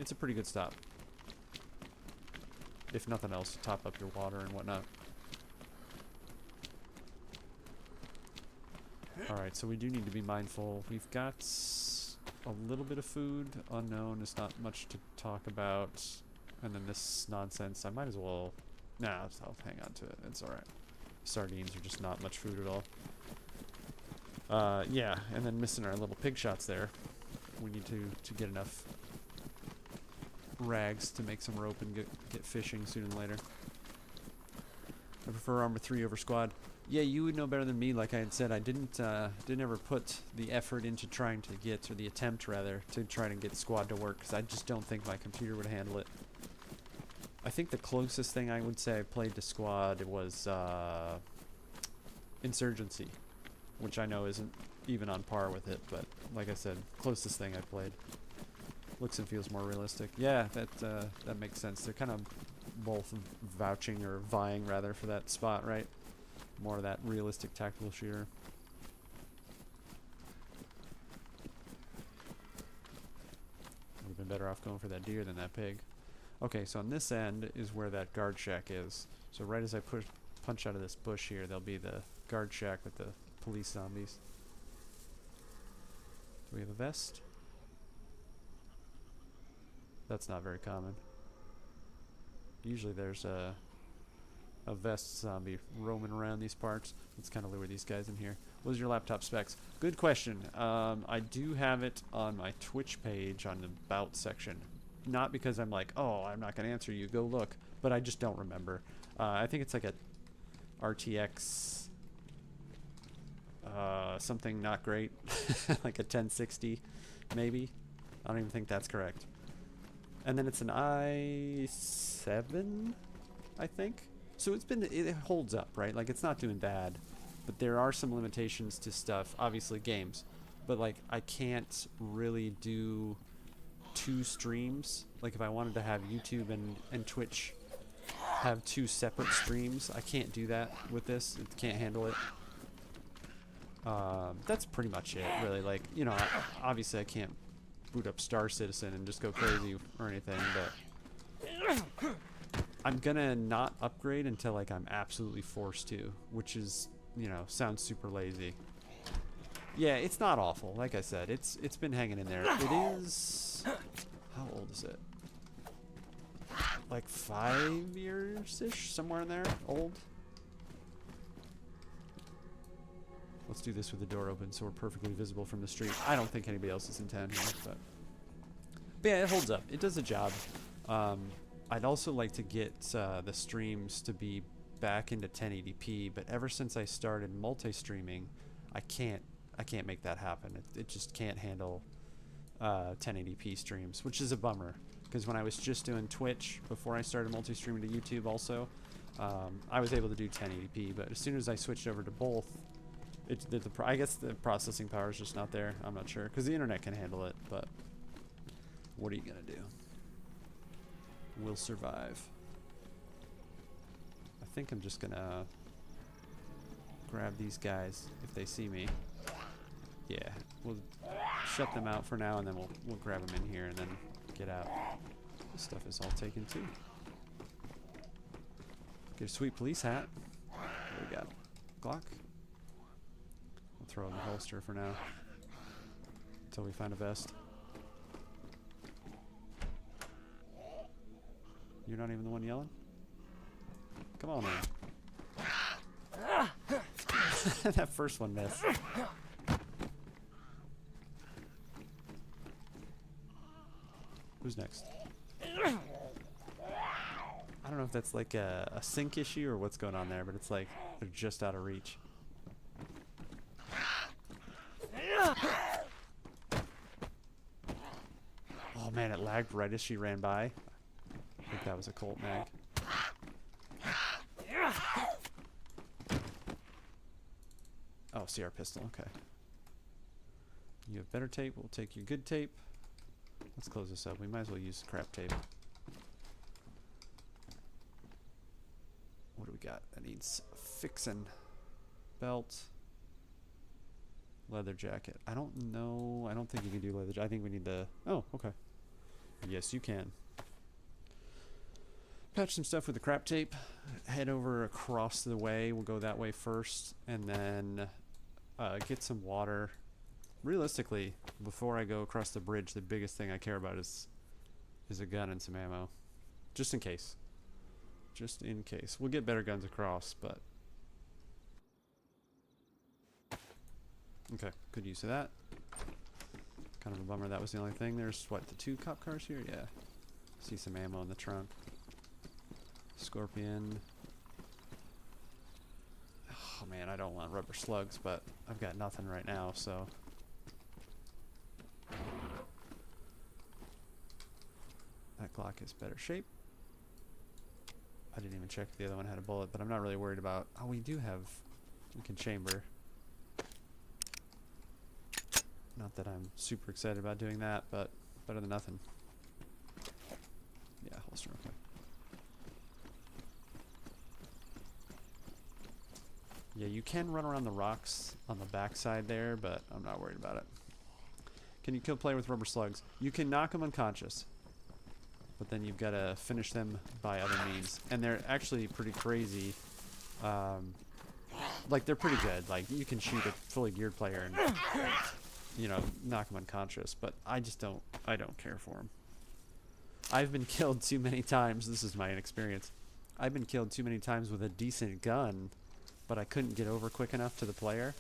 it's a pretty good stop. If nothing else, to top up your water and whatnot. Alright, so we do need to be mindful. We've got a little bit of food. Unknown is not much to talk about. And then this nonsense, I might as well... Nah, I'll hang on to it. It's alright. Sardines are just not much food at all. Yeah, and then missing our little pig shots there. We need to get enough rags to make some rope and get fishing sooner than later. I prefer armor 3 over squad. Yeah, you would know better than me. Like I had said, I didn't ever put the effort into trying to get, or the attempt rather, to try to get squad to work, because I just don't think my computer would handle it. I think the closest thing I would say I played to squad was Insurgency, which I know isn't even on par with it, but like I said, closest thing I played. Looks and feels more realistic. Yeah, that makes sense. They're kind of both vouching, or vying rather, for that spot, right? More of that realistic tactical shooter. Would have been better off going for that deer than that pig. Okay, so on this end is where that guard shack is. So right as I punch out of this bush here, there'll be the guard shack with the police zombies. Do we have a vest? That's not very common. Usually there's a vest zombie roaming around these parts. Let's kind of lure these guys in here. What is your laptop specs? Good question. I do have it on my Twitch page on the About section. Not because I'm like, oh, I'm not going to answer you, go look. But I just don't remember. I think it's like a RTX something not great. Like a 1060 maybe. I don't even think that's correct. And then it's an i7, I think. So it holds up, right? Like, it's not doing bad, but there are some limitations to stuff. Obviously, games, but like I can't really do 2 streams. Like, if I wanted to have YouTube and Twitch have 2 separate streams, I can't do that with this. It can't handle it. That's pretty much it, really. Like, you know, obviously I can't boot up Star Citizen and just go crazy or anything, but I'm gonna not upgrade until like I'm absolutely forced to, which is, you know, sounds super lazy. Yeah, it's not awful. Like I said, it's been hanging in there. It is, how old is it? Like 5 years-ish, somewhere in there. Old. Let's do this with the door open so we're perfectly visible from the street. I don't think anybody else is in town here, but yeah, it holds up. It does the job. I'd also like to get the streams to be back into 1080p, but ever since I started multi-streaming, I can't make that happen. It just can't handle 1080p streams, which is a bummer. Because when I was just doing Twitch before I started multi-streaming to YouTube, also, I was able to do 1080p. But as soon as I switched over to both, I guess the processing power is just not there. I'm not sure, because the internet can handle it, but what are you gonna do? We'll survive. I think I'm just gonna grab these guys if they see me. Yeah, we'll shut them out for now, and then we'll grab them in here and then get out. This stuff is all taken too. Get a sweet police hat. What do we got? Glock? We'll throw it in the holster for now until we find a vest. You're not even the one yelling? Come on, man. That first one missed. Who's next? I don't know if that's like a sync issue or what's going on there, but it's like they're just out of reach. Oh man, it lagged right as she ran by. I think that was a Colt mag. Oh, CR pistol, okay. You have better tape, we'll take your good tape. Let's close this up. We might as well use crap tape. What do we got? That needs fixing. Belt. Leather jacket. I don't know. I don't think you can do leather jacket. I think we need the... Oh, okay. Yes, you can. Patch some stuff with the crap tape. Head over across the way. We'll go that way first. And then get some water. Realistically, before I go across the bridge, the biggest thing I care about is a gun and some ammo. Just in case. Just in case. We'll get better guns across, but... Okay, good use of that. Kind of a bummer that was the only thing. There's, what, the 2 cop cars here? Yeah. See some ammo in the trunk. Scorpion. Oh man, I don't want rubber slugs, but I've got nothing right now, so... That Glock is better shape. I didn't even check if the other one had a bullet, but I'm not really worried about... Oh, we do have... We can chamber. Not that I'm super excited about doing that, but better than nothing. Yeah, holster, okay. Yeah, you can run around the rocks on the backside there, but I'm not worried about it. Can you kill player with rubber slugs? You can knock them unconscious, but then you've got to finish them by other means. And they're actually pretty crazy. Like, they're pretty good. Like, you can shoot a fully geared player and, you know, knock them unconscious, but I don't care for them. I've been killed too many times. This is my inexperience. I've been killed too many times with a decent gun, but I couldn't get over quick enough to the player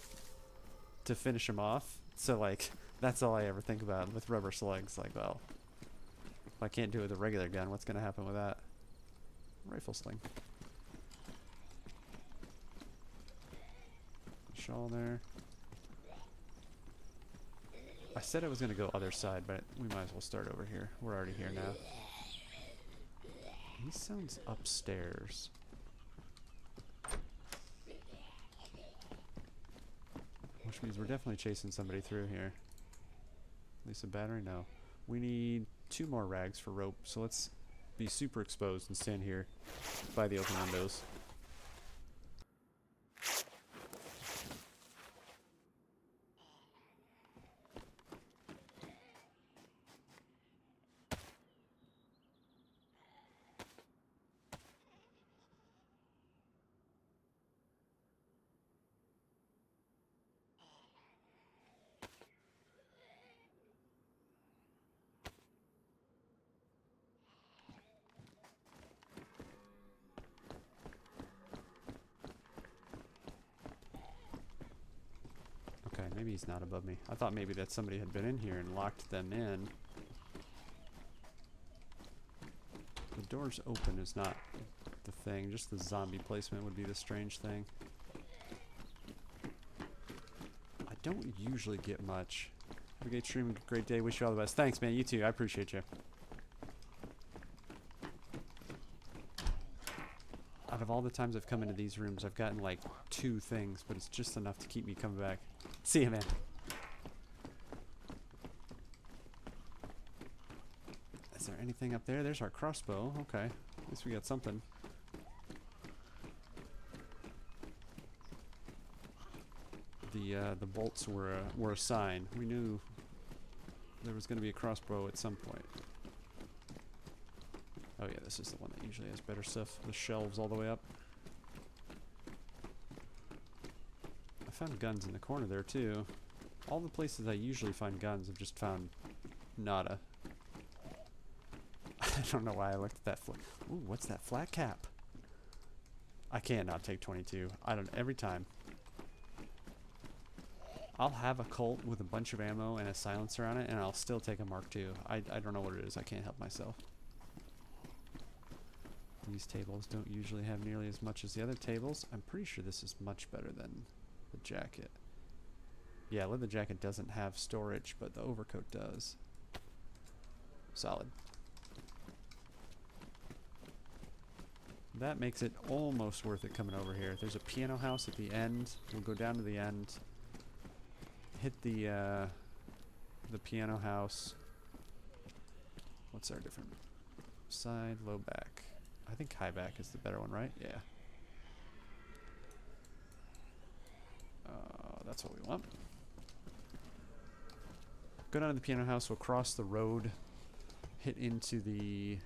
to finish him off. So, like, that's all I ever think about with rubber slugs. Like, well, if I can't do it with a regular gun, what's going to happen with that? Rifle sling. Shawl there. I said I was going to go other side, but we might as well start over here. We're already here now. He sounds upstairs. Which means we're definitely chasing somebody through here. At least a battery? No. We need 2 more rags for rope, so let's be super exposed and stand here by the open windows. Maybe he's not above me. I thought maybe that somebody had been in here and locked them in. The doors open is not the thing. Just the zombie placement would be the strange thing. I don't usually get much. Have a great stream, great day. Wish you all the best. Thanks, man. You too. I appreciate you. Out of all the times I've come into these rooms, I've gotten like 2 things, but it's just enough to keep me coming back. See you, man. Is there anything up there? There's our crossbow. Okay. At least we got something. The bolts were a sign. We knew there was going to be a crossbow at some point. Oh yeah, this is the one that usually has better stuff. The shelves all the way up. I found guns in the corner there too. All the places I usually find guns, I've just found nada. I don't know why I looked at that. Ooh, what's that flat cap? I can't not take 22. I don't. Every time. I'll have a Colt with a bunch of ammo and a silencer on it, and I'll still take a Mark II. I don't know what it is. I can't help myself. These tables don't usually have nearly as much as the other tables. I'm pretty sure this is much better than the jacket. Yeah, leather jacket doesn't have storage, but the overcoat does. Solid. That makes it almost worth it coming over here. There's a piano house at the end. We'll go down to the end. Hit the piano house. What's our different side? Low back. I think high back is the better one, right? Yeah. That's what we want. Go down to the piano house. We'll cross the road. hit into the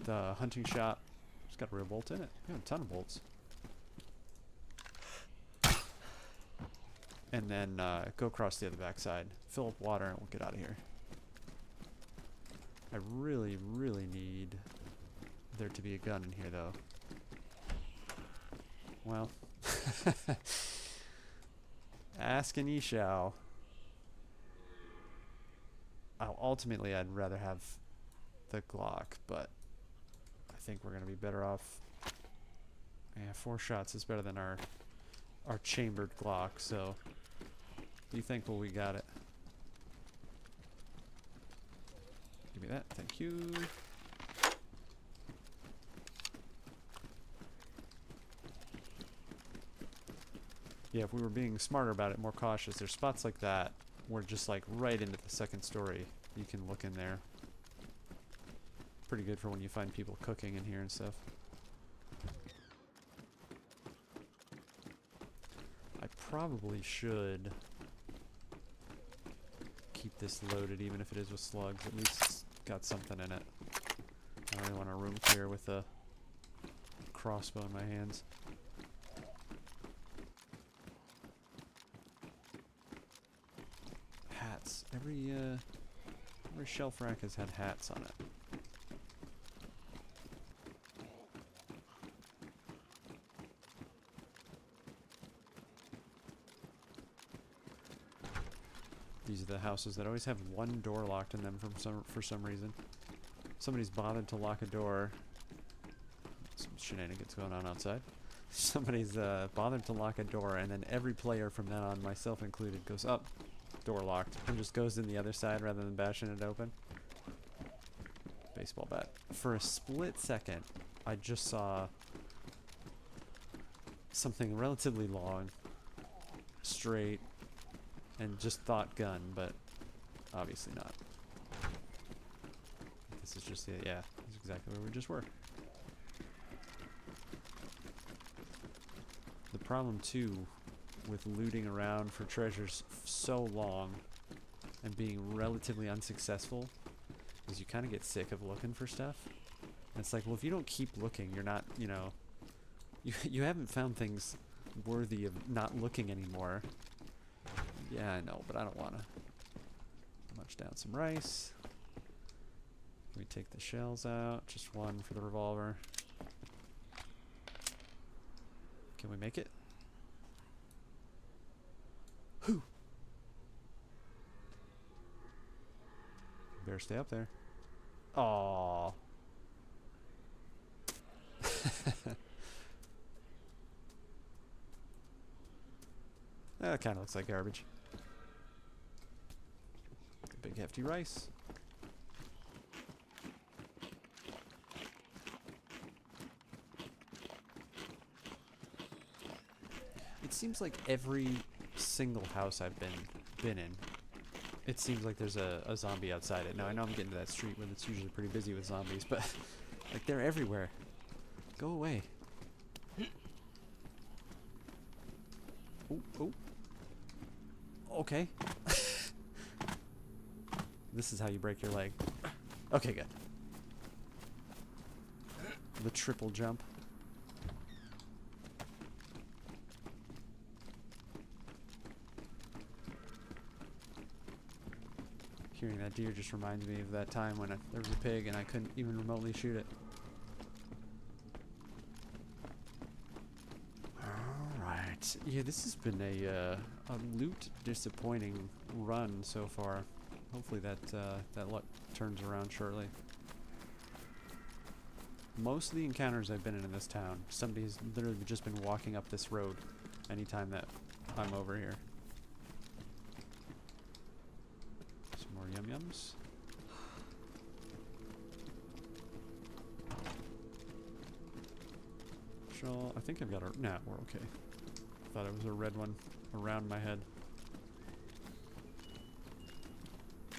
hunting shop. It's got a real bolt in it. Yeah, a ton of bolts. And then go across the other backside, fill up water, and we'll get out of here. I really, really need there to be a gun in here, though. Well, ask and ye shall. Ultimately, I'd rather have the Glock, but I think we're going to be better off. Yeah, 4 shots is better than our chambered Glock, so be thankful we got it. Give me that, thank you. Yeah, if we were being smarter about it, more cautious, there's spots like that where just like right into the second story you can look in there. Pretty good for when you find people cooking in here and stuff. I probably should keep this loaded even if it is with slugs. At least it's got something in it. I don't really want a room clear with a crossbow in my hands. Hats. Every shelf rack has had hats on it. These are the houses that always have one door locked in them for some reason. Somebody's bothered to lock a door. Some shenanigans going on outside. Somebody's bothered to lock a door, and then every player from then on, myself included, goes up, door locked, and just goes in the other side rather than bashing it open. Baseball bat. For a split second, I just saw something relatively long, straight, and just thought gun, but obviously not. This is just it. Yeah, this is exactly where we just were. The problem too with looting around for treasures so long and being relatively unsuccessful is you kind of get sick of looking for stuff. And it's like, well, if you don't keep looking, you're not, you know, you haven't found things worthy of not looking anymore. Yeah, I know, but I don't want to munch down some rice. Can we take the shells out? Just one for the revolver. Can we make it? Whew! Better stay up there. Aww. That kind of looks like garbage. Big hefty rice. It seems like every single house I've been in, it seems like there's a zombie outside it. Now I know I'm getting to that street where it's usually pretty busy with zombies, but like they're everywhere. Go away. Oh, oh. Okay. This is how you break your leg. Okay, good. The triple jump. Hearing that deer just reminds me of that time when there was a pig and I couldn't even remotely shoot it. Alright. Yeah, this has been a loot disappointing run so far. Hopefully that luck turns around shortly. Most of the encounters I've been in this town, somebody's literally just been walking up this road anytime that I'm over here. Some more yum-yums. I think I've got a... Nah, we're okay. Thought it was a red one around my head.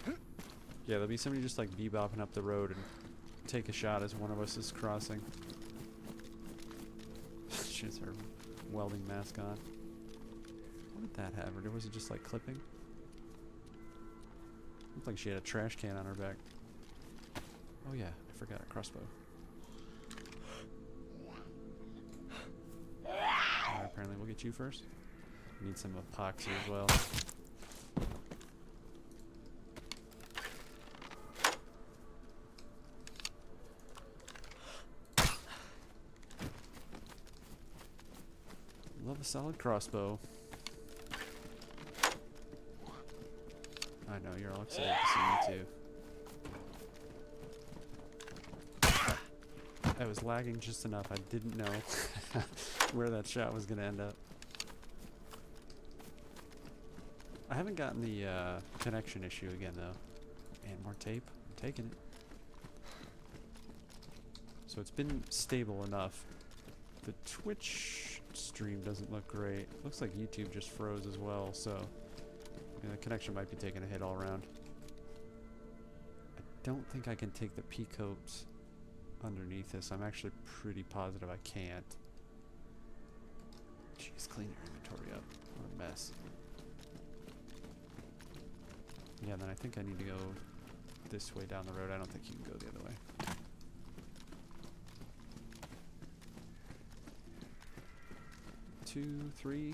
Yeah, there'll be somebody just like bebopping up the road and take a shot as one of us is crossing. She has her welding mask on. What did that have? Or was it just like clipping? Looked like she had a trash can on her back. Oh yeah, I forgot a crossbow. Alright, apparently we'll get you first. Need some epoxy as well. Love a solid crossbow. I know, you're all excited to see me too. I was lagging just enough. I didn't know where that shot was going to end up. I haven't gotten the connection issue again though. And more tape. I'm taking it. So it's been stable enough. The Twitch stream doesn't look great. Looks like YouTube just froze as well, so yeah, the connection might be taking a hit all around. I don't think I can take the peacoat underneath this. I'm actually pretty positive I can't. Jeez, clean your inventory up. What a mess. Yeah, then I think I need to go this way down the road. I don't think you can go the other way. 2, 3.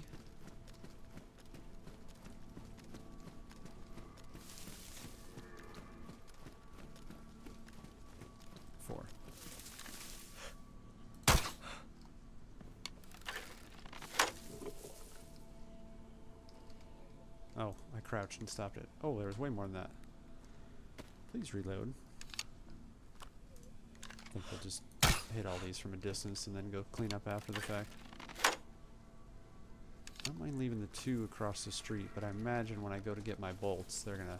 4. Oh, I crouched and stopped it. Oh, there was way more than that. Please reload. I think we'll just hit all these from a distance and then go clean up after the fact. I don't mind leaving the 2 across the street, but I imagine when I go to get my bolts, they're gonna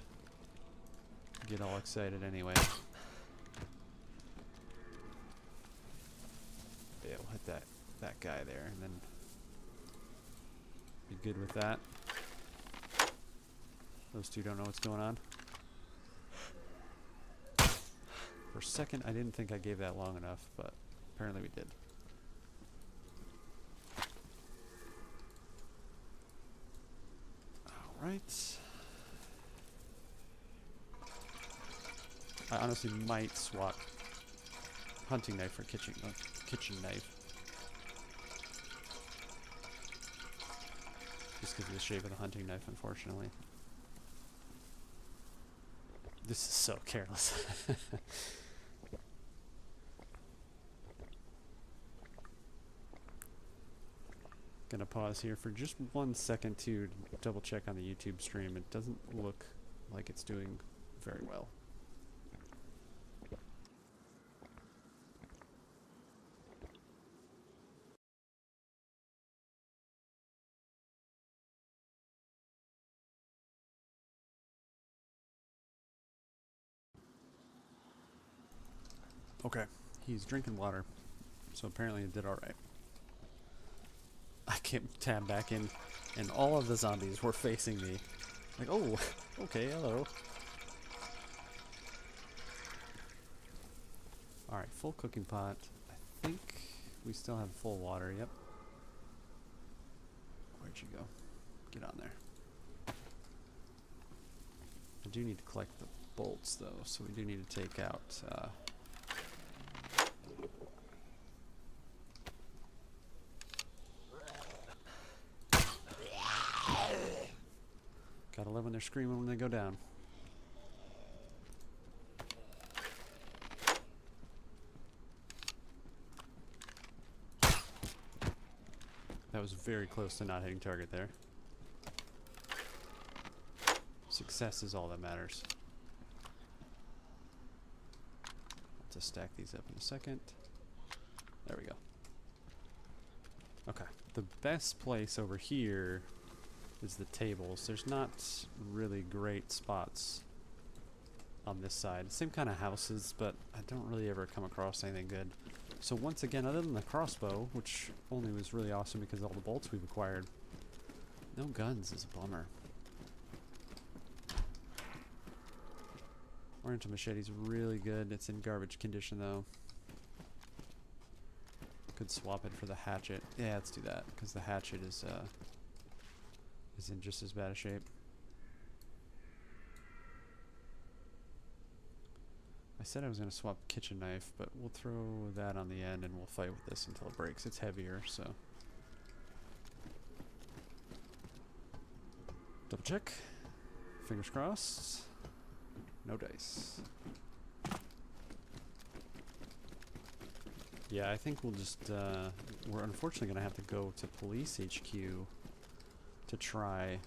get all excited anyway. Yeah, we'll hit that guy there, and then be good with that. Those 2 don't know what's going on. For a second, I didn't think I gave that long enough, but apparently we did. Right. I honestly might swap hunting knife for kitchen knife. Just because of the shape of the hunting knife, unfortunately. This is so careless. Gonna pause here for just 1 second to double check on the YouTube stream. It doesn't look like it's doing very well. Okay, he's drinking water, so apparently it did alright. I came tab back in, and all of the zombies were facing me. Like, oh, okay, hello. Alright, full cooking pot. I think we still have full water, yep. Where'd you go? Get on there. I do need to collect the bolts, though, so we do need to take out... Gotta love when they're screaming when they go down. That was very close to not hitting target there. Success is all that matters. I'll just stack these up in a second. There we go. Okay. The best place over here is the tables. There's not really great spots on this side. Same kind of houses, but I don't really ever come across anything good. So once again, other than the crossbow, which only was really awesome because of all the bolts we've acquired, no guns is a bummer. Oriental machete's really good. It's in garbage condition though. Could swap it for the hatchet. Yeah, let's do that because the hatchet is in just as bad a shape. I said I was going to swap kitchen knife, but we'll throw that on the end and we'll fight with this until it breaks. It's heavier, so. Double check. Fingers crossed. No dice. Yeah, I think we'll just, we're unfortunately going to have to go to Police HQ to try.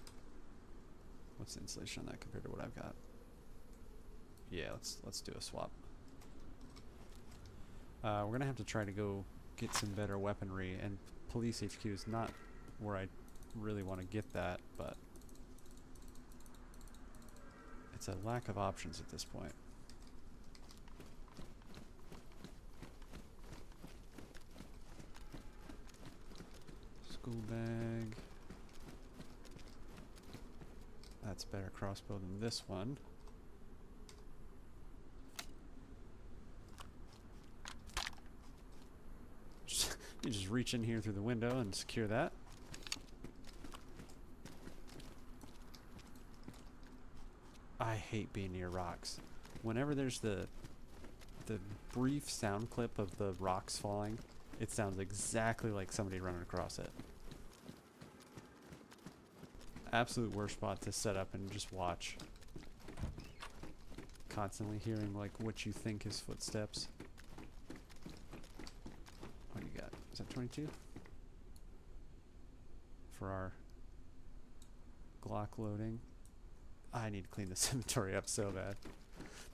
What's the insulation on that compared to what I've got? Yeah, let's do a swap. We're going to have to try to go get some better weaponry, and Police HQ is not where I really want to get that, but it's a lack of options at this point. School bag. That's a better crossbow than this one. You just reach in here through the window and secure that. I hate being near rocks. Whenever there's the brief sound clip of the rocks falling, it sounds exactly like somebody running across it. Absolute worst spot to set up and just watch. Constantly hearing like what you think is footsteps. What do you got? Is that 22? For our Glock loading. I need to clean this inventory up so bad.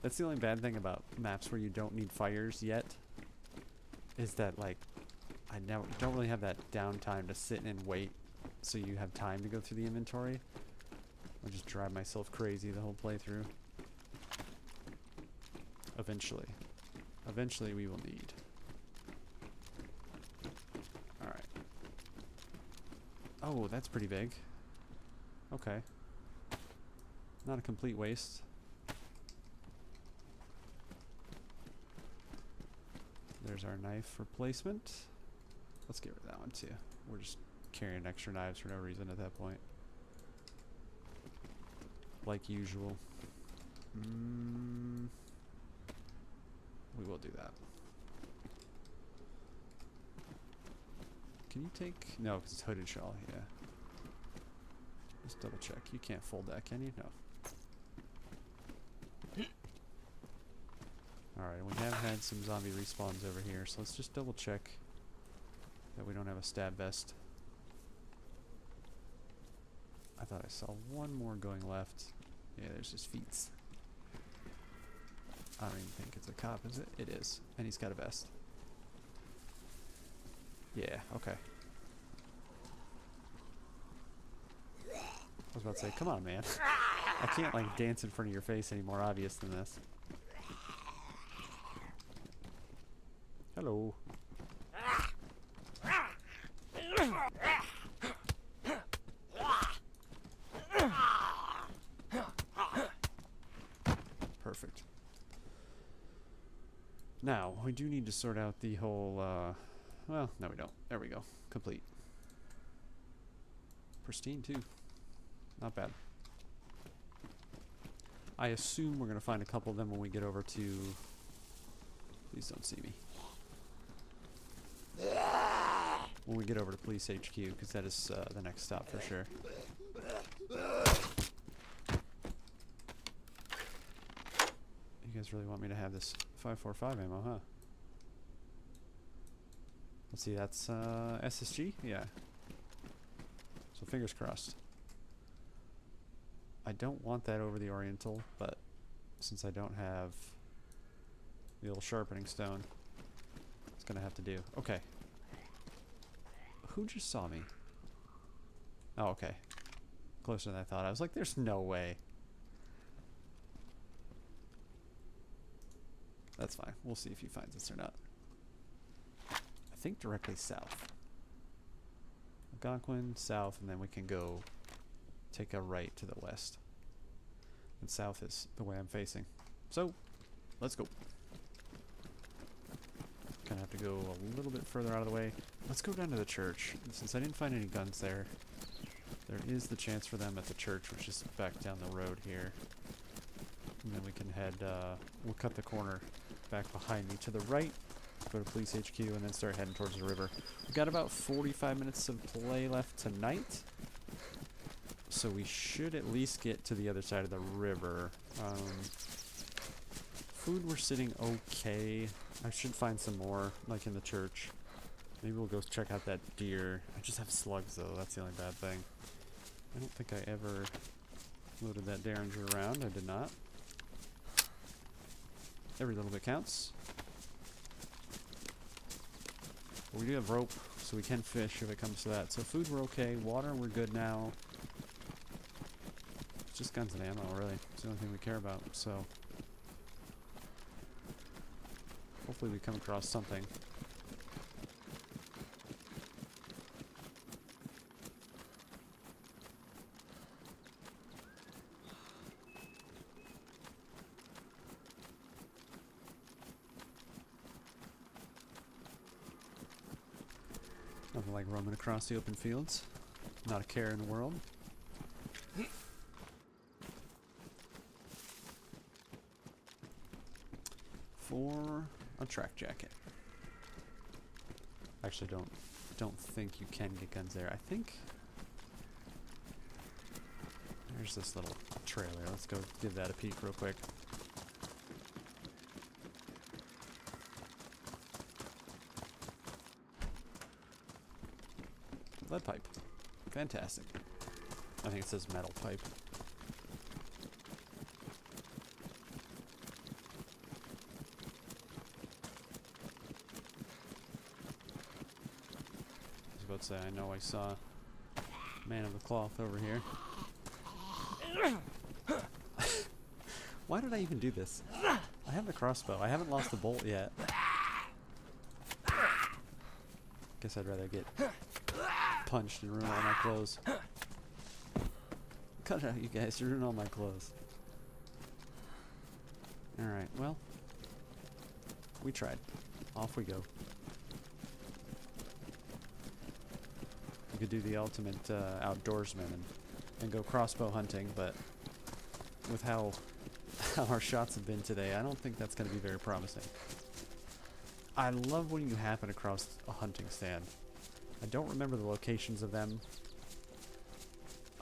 That's the only bad thing about maps where you don't need fires yet. Is that like I don't really have that downtime to sit and wait so you have time to go through the inventory. I'll just drive myself crazy the whole playthrough. Eventually. Eventually we will need. Alright. Oh, that's pretty big. Okay. Not a complete waste. There's our knife replacement. Let's get rid of that one too. We're just carrying extra knives for no reason at that point. Like usual. We will do that. Can you take... No, because it's hooded shawl, yeah. Just double check. You can't fold that, can you? No. Alright, we have had some zombie respawns over here, so let's just double check that we don't have a stab vest. I thought I saw one more going left. Yeah, there's his feet. I don't even think it's a cop, is it? It is. And he's got a vest. Yeah, okay. I was about to say, come on, man. I can't, like, dance in front of your face any more obvious than this. Hello. Perfect. Now, we do need to sort out the whole, well, no we don't. There we go. Complete. Pristine, too. Not bad. I assume we're going to find a couple of them when we get over to... Please don't see me. When we get over to Police HQ, because that is the next stop for sure. You guys really want me to have this 5.45 ammo, huh? Let's see, that's SSG? Yeah. So fingers crossed. I don't want that over the Oriental, but since I don't have the old sharpening stone, it's gonna have to do. Okay. Who just saw me? Oh, okay. Closer than I thought. I was like, there's no way. That's fine. We'll see if he finds us or not. I think directly south. Algonquin, south, and then we can go take a right to the west. And south is the way I'm facing. So, let's go. Gonna have to go a little bit further out of the way. Let's go down to the church. Since I didn't find any guns there, there is the chance for them at the church, which is back down the road here. And then we can head, we'll cut the corner back behind me to the right, go to police HQ, and then start heading towards the river. We've got about 45 minutes of play left tonight, so we should at least get to the other side of the river. Food, we're sitting okay. I should find some more, like in the church. Maybe we'll go check out that deer. I just have slugs, though. That's the only bad thing. I don't think I ever loaded that derringer around. I did not. Every little bit counts. But we do have rope, so we can fish if it comes to that. So food, we're okay. Water, we're good now. It's just guns and ammo, really. It's the only thing we care about. So hopefully we come across something. Nothing like roaming across the open fields. Not a care in the world. For a track jacket. Actually, don't think you can get guns there. I think there's this little trailer. Let's go give that a peek real quick. Lead pipe. Fantastic. I think it says metal pipe. I was about to say, I know I saw man of the cloth over here. Why did I even do this? I have the crossbow. I haven't lost the bolt yet. Guess I'd rather get punched and ruin all my clothes. Cut it out, you guys. You ruin all my clothes. Alright, well. We tried. Off we go. We could do the ultimate outdoorsman and go crossbow hunting, but with how our shots have been today, I don't think that's going to be very promising. I love when you happen across a hunting stand. I don't remember the locations of them.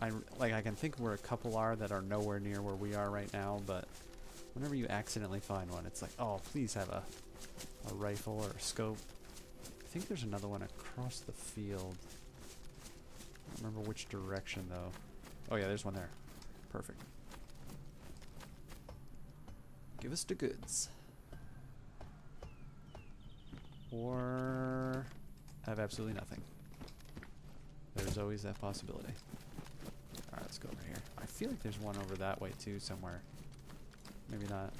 I can think where a couple are that are nowhere near where we are right now, but whenever you accidentally find one, it's like, oh, please have a rifle or a scope. I think there's another one across the field. I don't remember which direction, though. Oh, yeah, there's one there. Perfect. Give us the goods. Or have absolutely nothing. There's always that possibility. Alright, let's go over here. I feel like there's one over that way too somewhere. Maybe not.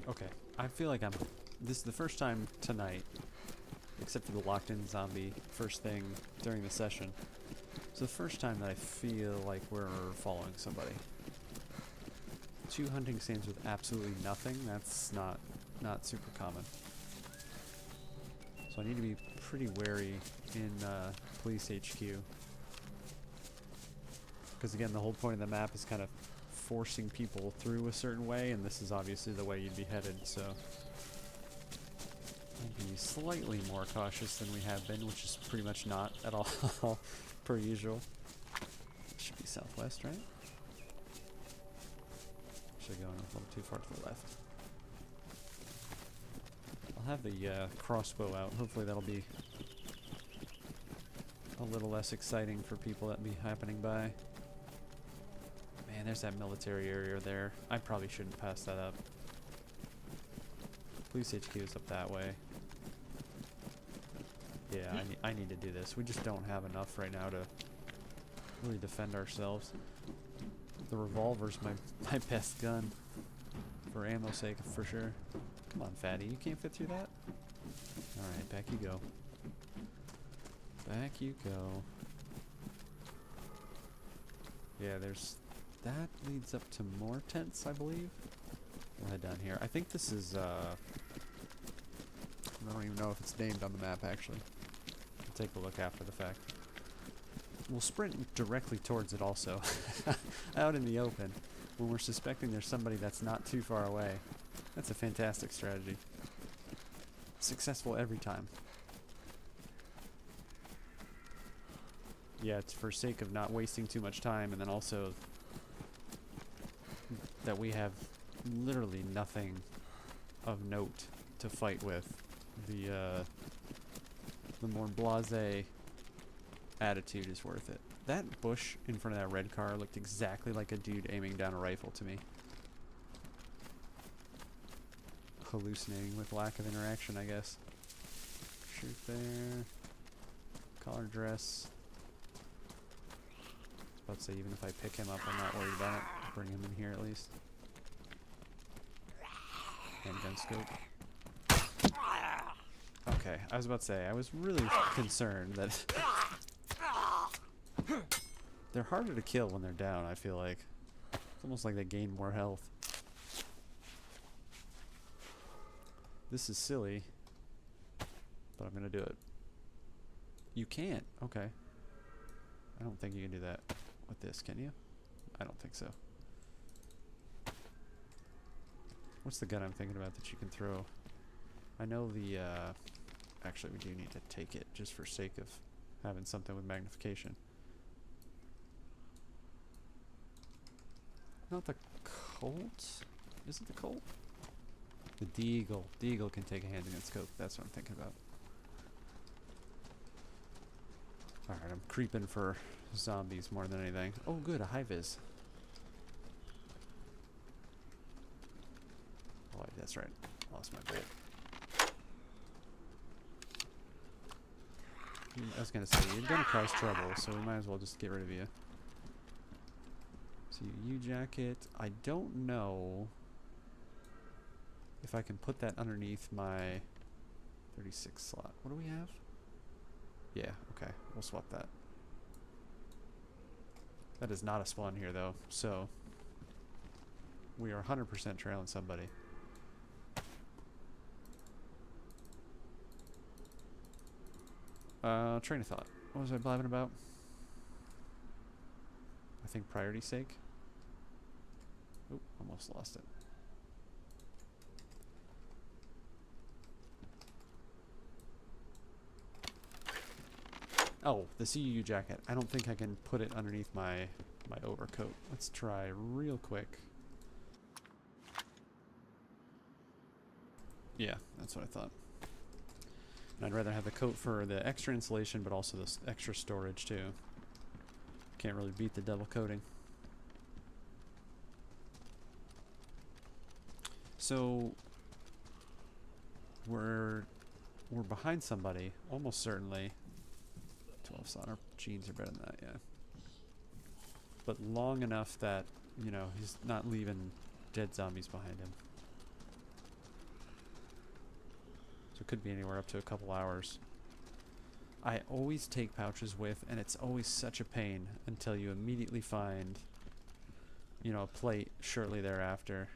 Okay, I feel like this is the first time tonight, except for the locked-in zombie first thing during the session. It's the first time that I feel like we're following somebody. 2 hunting stands with absolutely nothing, that's not super common. So I need to be pretty wary in police HQ. Because again, the whole point of the map is kind of forcing people through a certain way, and this is obviously the way you'd be headed, so I'd be slightly more cautious than we have been, which is pretty much not at all per usual. Should be southwest, right? Actually going a little too far to the left. have the crossbow out. Hopefully that'll be a little less exciting for people that be happening by. Man, there's that military area there. I probably shouldn't pass that up. Police HQ is up that way. Yeah, I need to do this. We just don't have enough right now to really defend ourselves. The revolver's my best gun. For ammo's sake, for sure. Come on, fatty. You can't fit through that? Alright, back you go. Back you go. Yeah, there's... That leads up to more tents, I believe. We'll head down here. I think this is, I don't even know if it's named on the map, actually. I'll take a look after the fact. We'll sprint directly towards it also. Out in the open. When we're suspecting there's somebody that's not too far away. That's a fantastic strategy. Successful every time. Yeah, it's for sake of not wasting too much time, and then also that we have literally nothing of note to fight with. The more blasé attitude is worth it. That bush in front of that red car looked exactly like a dude aiming down a rifle to me. Hallucinating with lack of interaction, I guess. Shoot there. Collar dress. I was about to say, even if I pick him up, I'm not worried about it. Bring him in here at least. Handgun scope. Okay, I was about to say, I was really concerned that they're harder to kill when they're down, I feel like. It's almost like they gain more health. This is silly, but I'm gonna do it. You can't? Okay. I don't think you can do that with this, can you? I don't think so. What's the gun I'm thinking about that you can throw? I know the, actually we do need to take it just for sake of having something with magnification. Not the Colt? Is it the Colt? The Deagle. Deagle can take a handgun scope. That's what I'm thinking about. Alright, I'm creeping for zombies more than anything. Oh good, a high-vis. Oh, that's right. Lost my bolt. I was gonna say, you're gonna cause trouble, so we might as well just get rid of you. So U-jacket. I don't know if I can put that underneath my 36 slot. What do we have? Yeah, okay. We'll swap that. That is not a spawn here, though, so we are 100% trailing somebody. Train of thought. What was I blabbing about? I think priority's sake. Oop, almost lost it. Oh, the CUU jacket. I don't think I can put it underneath my overcoat. Let's try real quick. Yeah, that's what I thought. And I'd rather have the coat for the extra insulation, but also this extra storage too. Can't really beat the double coating. So we're behind somebody, almost certainly. 12 slot. Our jeans are better than that, yeah. But long enough that, you know, he's not leaving dead zombies behind him. So it could be anywhere up to a couple hours. I always take pouches with, and it's always such a pain until you immediately find, you know, a plate shortly thereafter.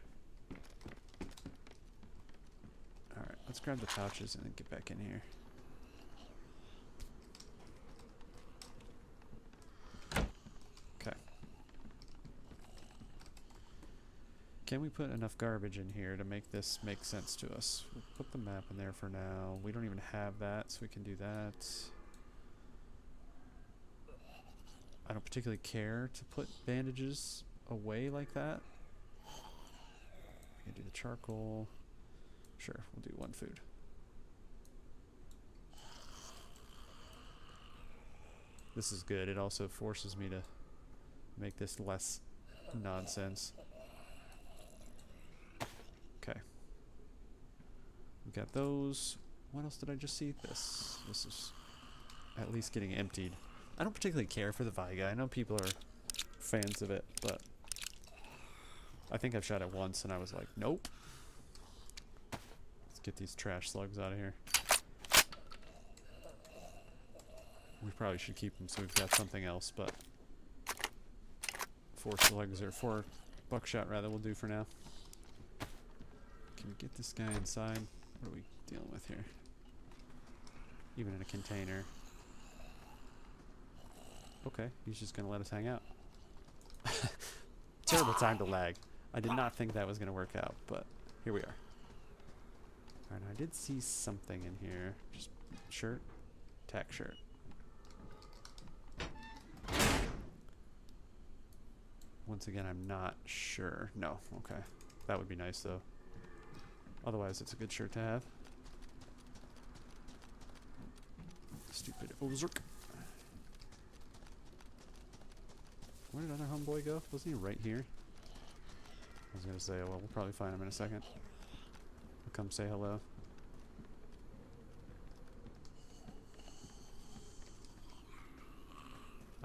Alright, let's grab the pouches and then get back in here. Okay. Can we put enough garbage in here to make this make sense to us? We'll put the map in there for now. We don't even have that, so we can do that. I don't particularly care to put bandages away like that. We can do the charcoal. Sure, we'll do one food. This is good. It also forces me to make this less nonsense. Okay. We got those. What else did I just see? This. This is at least getting emptied. I don't particularly care for the Viga. I know people are fans of it, but I think I've shot it once and I was like, nope. Let's get these trash slugs out of here. We probably should keep them so we've got something else, but 4 slugs, or 4 buckshot rather, will do for now. Can we get this guy inside? What are we dealing with here? Even in a container. Okay, he's just gonna let us hang out. Terrible time to lag. I did not think that was gonna work out, but here we are. Alright, I did see something in here. Just shirt, tack shirt. Once again, I'm not sure. No, okay. That would be nice though. Otherwise, it's a good shirt to have. Stupid Ozark. Where did other homeboy go? Wasn't he right here? I was gonna say, well, we'll probably find him in a second. I'll come say hello.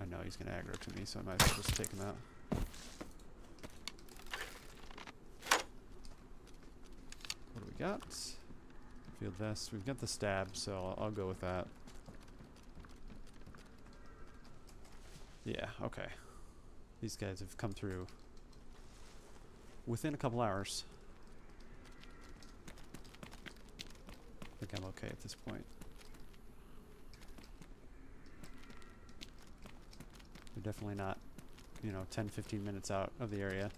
I know he's gonna aggro to me, so I might as well just take him out. What do we got? Field vest. We've got the stab, so I'll go with that. Yeah, okay. These guys have come through within a couple hours. I think I'm okay at this point. We're definitely not, you know, 10, 15 minutes out of the area.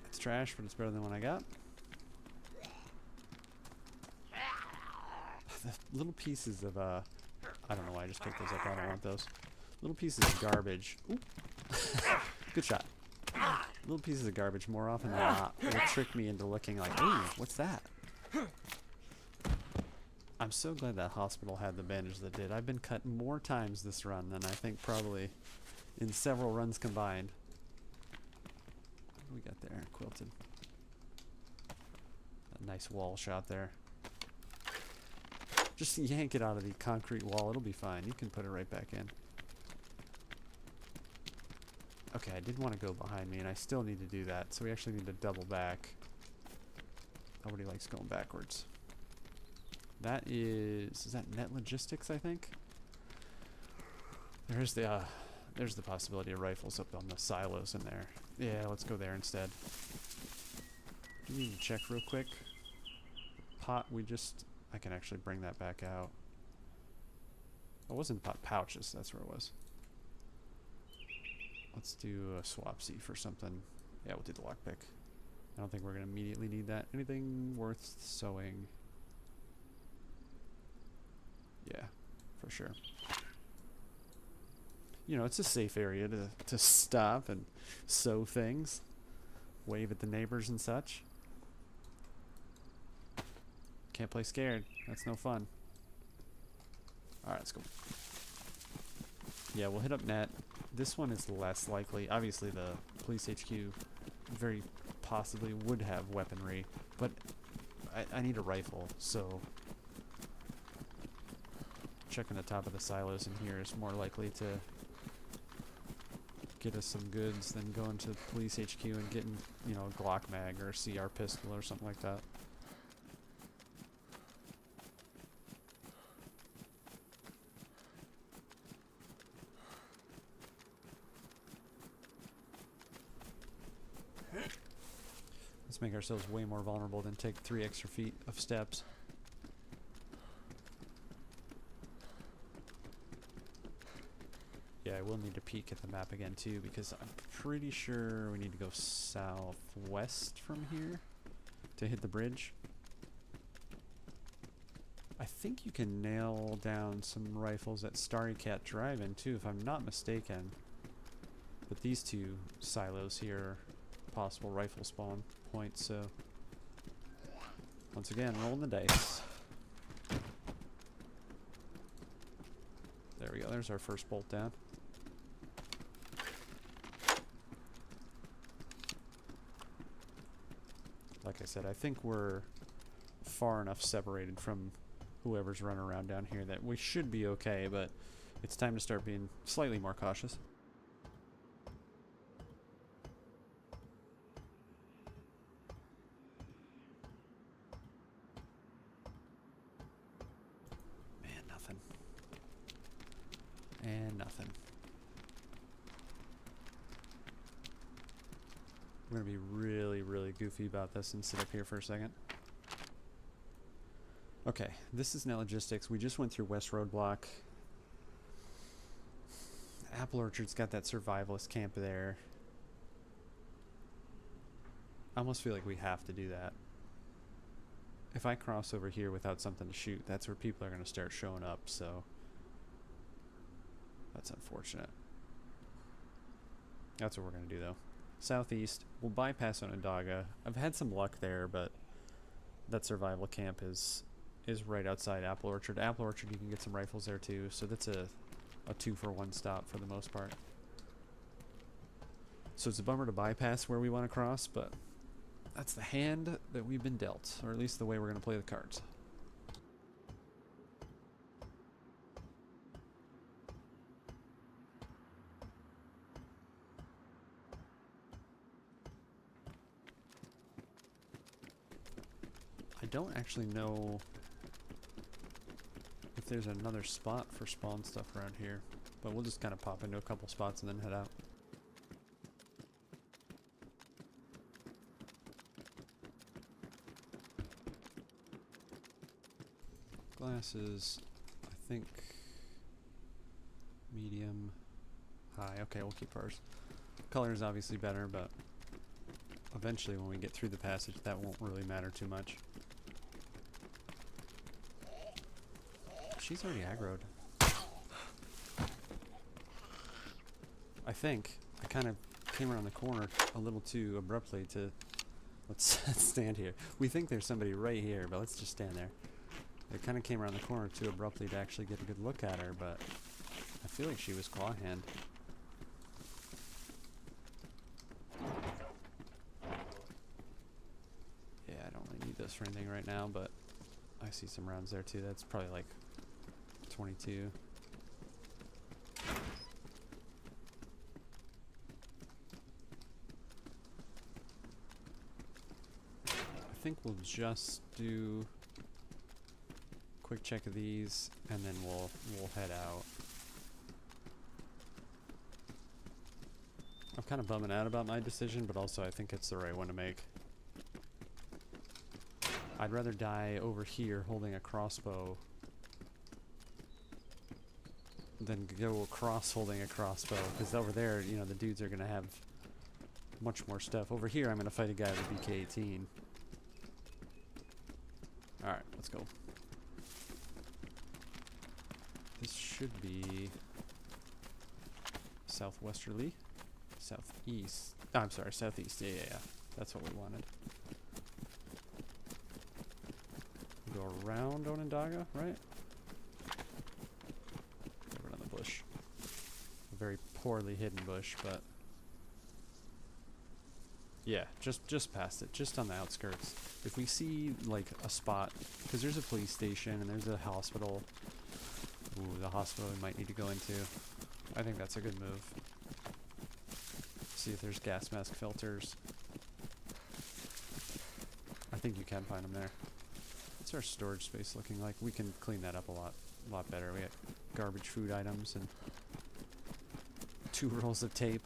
It's trash, but it's better than what I got. The little pieces of, I don't know why I just picked those up. I don't want those. Little pieces of garbage. Ooh. Good shot. Little pieces of garbage more often than not will trick me into looking like, ooh, what's that? I'm so glad that hospital had the bandage that did. I've been cut more times this run than I think probably in several runs combined. What do we got there? Quilted. A nice wall shot there. Just yank it out of the concrete wall. It'll be fine. You can put it right back in. Okay, I did want to go behind me, and I still need to do that. So we actually need to double back. Nobody likes going backwards. That is that Net Logistics, I think? There's the possibility of rifles up on the silos in there. Yeah, let's go there instead. Do we need to check real quick? Pot, I can actually bring that back out. Oh, it wasn't pot, pouches, that's where it was. Let's do a swapsy for something. Yeah, we'll do the lockpick. I don't think we're going to immediately need that. Anything worth sewing? Yeah, for sure. You know, it's a safe area to stop and sew things. Wave at the neighbors and such. Can't play scared. That's no fun. Alright, let's go. Yeah, we'll hit up net. This one is less likely. Obviously, the police HQ very possibly would have weaponry, but I need a rifle, so checking the top of the silos in here is more likely to get us some goods than going to the police HQ and getting, you know, a Glock mag or a CR pistol or something like that. Let's make ourselves way more vulnerable than take 3 extra feet of steps. Yeah, I will need to peek at the map again too, because I'm pretty sure we need to go southwest from here to hit the bridge. I think you can nail down some rifles at Starry Cat Drive-In too, if I'm not mistaken. But these 2 silos here are possible rifle spawn points, so once again, rolling the dice. There we go. There's our first bolt down. Like I said, I think we're far enough separated from whoever's running around down here that we should be okay, but it's time to start being slightly more cautious. Man, nothing. And nothing. I'm going to be really, really goofy about this and sit up here for a second. Okay, this is now logistics. We just went through West Roadblock. Apple Orchard's got that survivalist camp there. I almost feel like we have to do that. If I cross over here without something to shoot, that's where people are going to start showing up, so that's unfortunate. That's what we're going to do, though. Southeast, we'll bypass Onondaga. I've had some luck there, but that survival camp is right outside Apple Orchard. Apple Orchard, you can get some rifles there too, so that's a 2-for-1 stop for the most part. So it's a bummer to bypass where we want to cross, but that's the hand that we've been dealt, or at least the way we're going to play the cards. I don't actually know if there's another spot for spawn stuff around here, but we'll just kind of pop into a couple spots and then head out. Glasses, I think medium, high. Okay, we'll keep ours. Color is obviously better, but eventually when we get through the passage that won't really matter too much. She's already aggroed. I think I kind of came around the corner a little too abruptly to... Let's stand here. We think there's somebody right here, but let's just stand there. I kind of came around the corner too abruptly to actually get a good look at her, but I feel like she was claw hand. Yeah, I don't really need this for anything right now, but I see some rounds there too. That's probably like 22. I think we'll just do a quick check of these and then we'll head out. I'm kind of bumming out about my decision, but also I think it's the right one to make. I'd rather die over here holding a crossbow than go across holding a crossbow, because over there, you know, the dudes are going to have much more stuff. Over here, I'm going to fight a guy with a BK-18. Alright, let's go. This should be southwesterly. Southeast. Oh, I'm sorry, southeast. Yeah. That's what we wanted. Go around Onondaga, right? Over on the bush. A very poorly hidden bush, but yeah, just past it, just on the outskirts. If we see like a spot, because there's a police station and there's a hospital. Ooh, the hospital we might need to go into. I think that's a good move. See if there's gas mask filters. I think you can find them there. What's our storage space looking like? We can clean that up a lot better. We got garbage food items and 2 rolls of tape.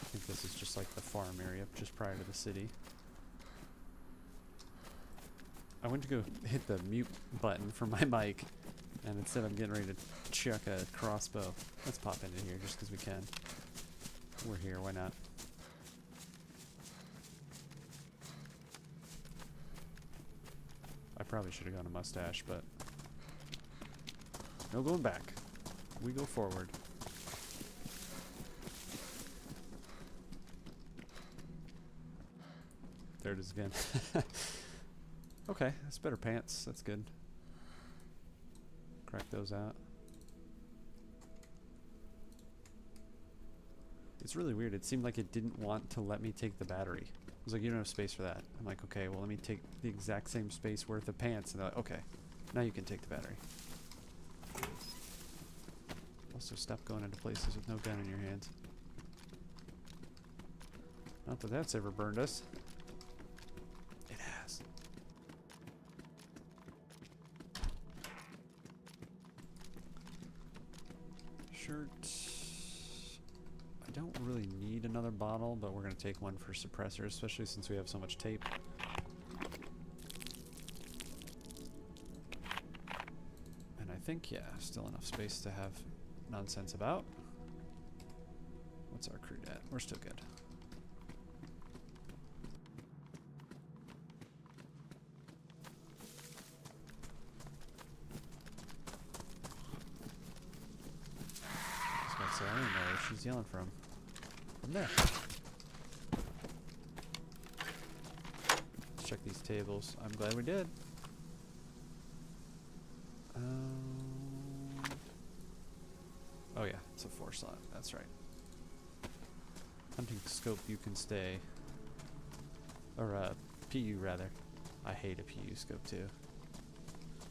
I think this is just like the farm area just prior to the city. I went to go hit the mute button for my mic, and instead I'm getting ready to chuck a crossbow. Let's pop into here just because we can. We're here, why not? I probably should have gone a mustache, but no going back. We go forward. There it is again. Okay, that's better pants. That's good. Crack those out. It's really weird. It seemed like it didn't want to let me take the battery. It was like, you don't have space for that. I'm like, okay, well, let me take the exact same space worth of pants. And they're like, okay, now you can take the battery. Also, stop going into places with no gun in your hands. Not that that's ever burned us. It has. Shirt. I don't really need another bottle, but we're going to take one for suppressor, especially since we have so much tape. And I think, yeah, still enough space to have nonsense about. What's our crude at? We're still good. So I don't know where she's yelling from. From there. Let's check these tables. I'm glad we did. Oh yeah, it's a 4 slot. That's right. Hunting scope, you can stay. Or PU rather. I hate a PU scope too.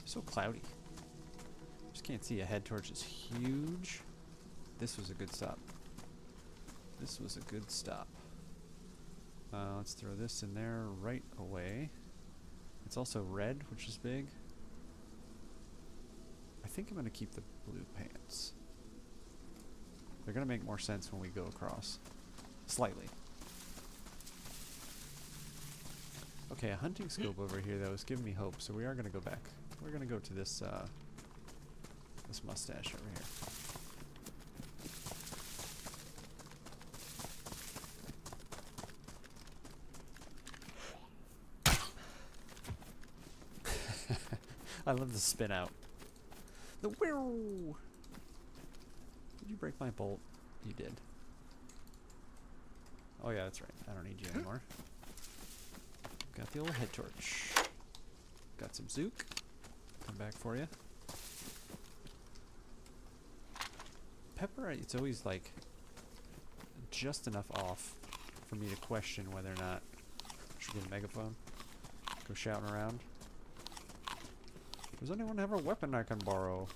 So cloudy. Just can't see. A head torch is huge. This was a good stop. This was a good stop. Let's throw this in there right away. It's also red, which is big. I think I'm going to keep the blue pants. They're going to make more sense when we go across. Slightly. Okay, a hunting scope over here, though, is giving me hope, so we are going to go back. We're going to go to this, this mustache over here. I love the spin out. The whirl! Did you break my bolt? You did. Oh yeah, that's right. I don't need you anymore. Got the old head torch. Got some Zook. Come back for you. Pepper, it's always like just enough off for me to question whether or not I should get a megaphone. Go shouting around. Does anyone have a weapon I can borrow?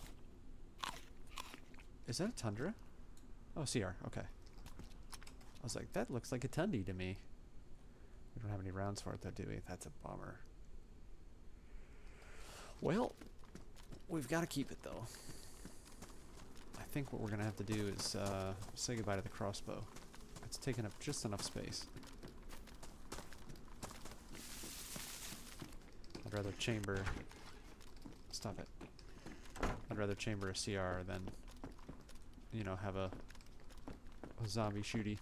Is that a Tundra? Oh, CR. Okay. I was like, that looks like a Tundy to me. We don't have any rounds for it though, do we? That's a bummer. Well, we've got to keep it though. I think what we're going to have to do is say goodbye to the crossbow. It's taking up just enough space. I'd rather chamber... Stop it. I'd rather chamber a CR than, you know, have a zombie shooty.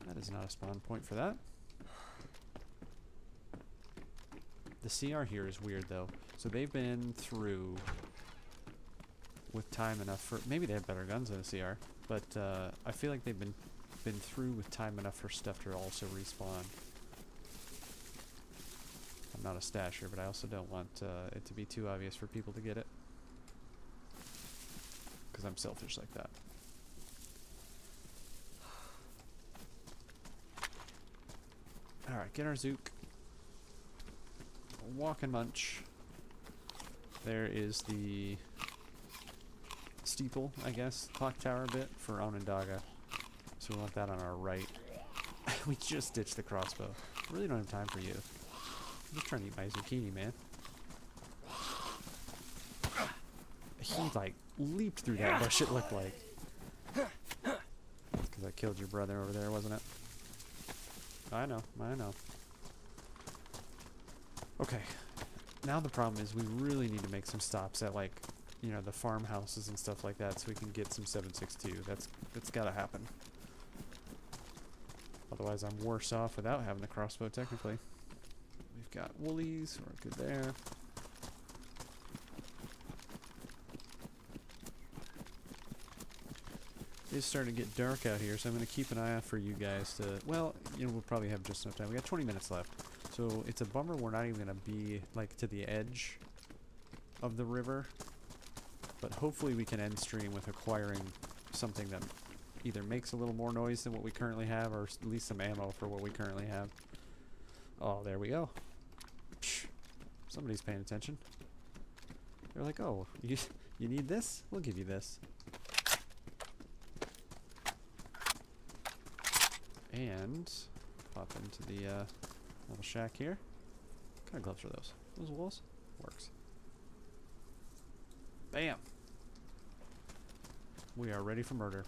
That is not a spawn point for that. The CR here is weird though. So they've been through with time enough for, maybe they have better guns than a CR, but I feel like they've been through with time enough for stuff to also respawn. I'm not a stasher, but I also don't want it to be too obvious for people to get it. Because I'm selfish like that. Alright, get our Zook. Walk and munch. There is the steeple, I guess, clock tower bit for Onondaga. So we want that on our right. We just ditched the crossbow. Really don't have time for you. I'm just trying to eat my zucchini, man. He, like, leaped through that bush, it looked like. Because I killed your brother over there, wasn't it? I know, I know. Okay. Now the problem is we really need to make some stops at, like, you know, the farmhouses and stuff like that so we can get some 7.62. That's gotta happen. Otherwise I'm worse off without having the crossbow, technically. We've got woolies, we're good there. It's starting to get dark out here, so I'm going to keep an eye out for you guys to... Well, you know, we'll probably have just enough time. We got 20 minutes left. So it's a bummer we're not even going to be, like, to the edge of the river. But hopefully we can end stream with acquiring something that either makes a little more noise than what we currently have, or at least some ammo for what we currently have. Oh, there we go. Psh, somebody's paying attention. They're like, oh, you need this? We'll give you this. And pop into the little shack here. What kind of gloves are those? Those wolves? Works. Bam! We are ready for murder.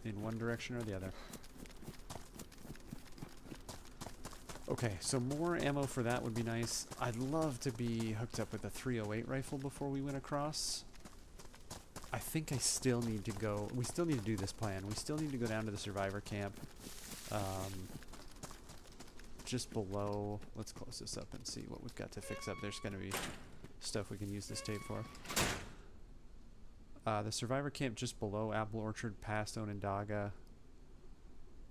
In one direction or the other. Okay, so more ammo for that would be nice. I'd love to be hooked up with a 308 rifle before we went across. I think I still need to go... We still need to do this plan. We still need to go down to the survivor camp. Just below... Let's close this up and see what we've got to fix up. There's going to be stuff we can use this tape for. The survivor camp just below Apple Orchard, past Onondaga.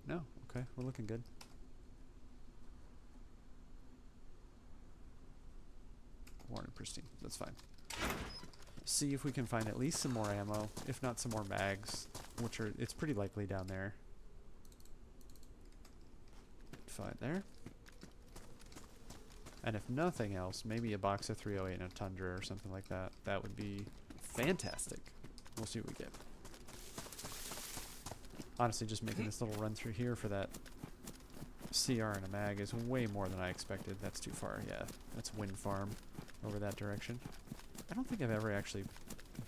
No, okay, we're looking good. Warren and pristine, that's fine. See if we can find at least some more ammo, if not some more mags, which are, it's pretty likely down there. Find there. And if nothing else, maybe a box of 308 and a Tundra or something like that. That would be fantastic. We'll see what we get. Honestly, just making this little run through here for that CR and a mag is way more than I expected. That's too far, yeah. That's Wind Farm over that direction. I don't think I've ever actually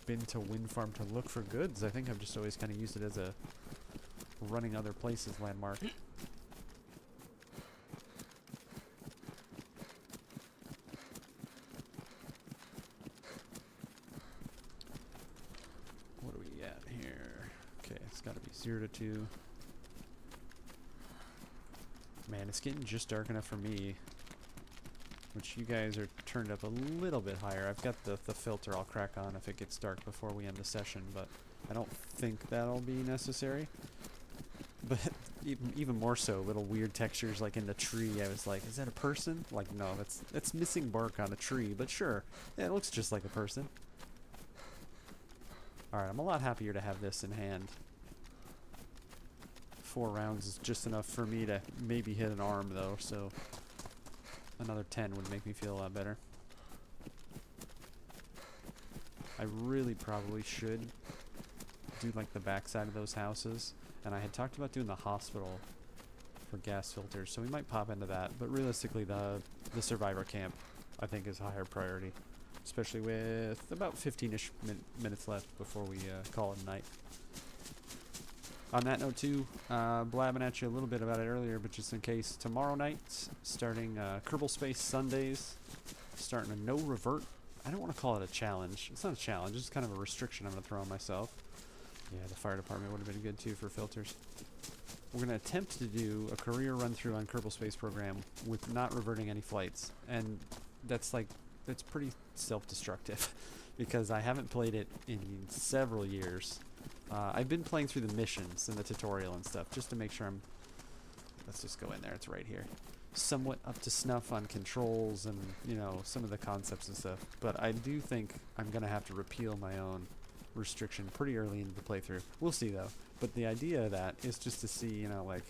been to Wind Farm to look for goods. I think I've just always kind of used it as a running other places landmark. What are we at here? Okay, it's got to be 0 to 2. Man, it's getting just dark enough for me. Which you guys are turned up a little bit higher. I've got the filter I'll crack on if it gets dark before we end the session, but I don't think that'll be necessary. But even more so, little weird textures like in the tree. I was like, is that a person? Like, no, that's missing bark on a tree, but sure. Yeah, it looks just like a person. Alright, I'm a lot happier to have this in hand. 4 rounds is just enough for me to maybe hit an arm, though, so another 10 would make me feel a lot better. I really probably should do like the backside of those houses, and I had talked about doing the hospital for gas filters, so we might pop into that, but realistically the survivor camp I think is a higher priority, especially with about 15-ish minutes left before we call it a night. On that note too, blabbing at you a little bit about it earlier, but just in case, tomorrow night, starting Kerbal Space Sundays, starting a no revert. I don't want to call it a challenge. It's not a challenge, it's kind of a restriction I'm going to throw on myself. Yeah, the fire department would have been good too for filters. We're going to attempt to do a career run through on Kerbal Space Program with not reverting any flights. And that's pretty self-destructive because I haven't played it in several years. I've been playing through the missions and the tutorial and stuff just to make sure I'm... Let's just go in there, it's right here. Somewhat up to snuff on controls and, you know, some of the concepts and stuff. But I do think I'm going to have to repeal my own restriction pretty early into the playthrough. We'll see, though. But the idea of that is just to see, you know, like...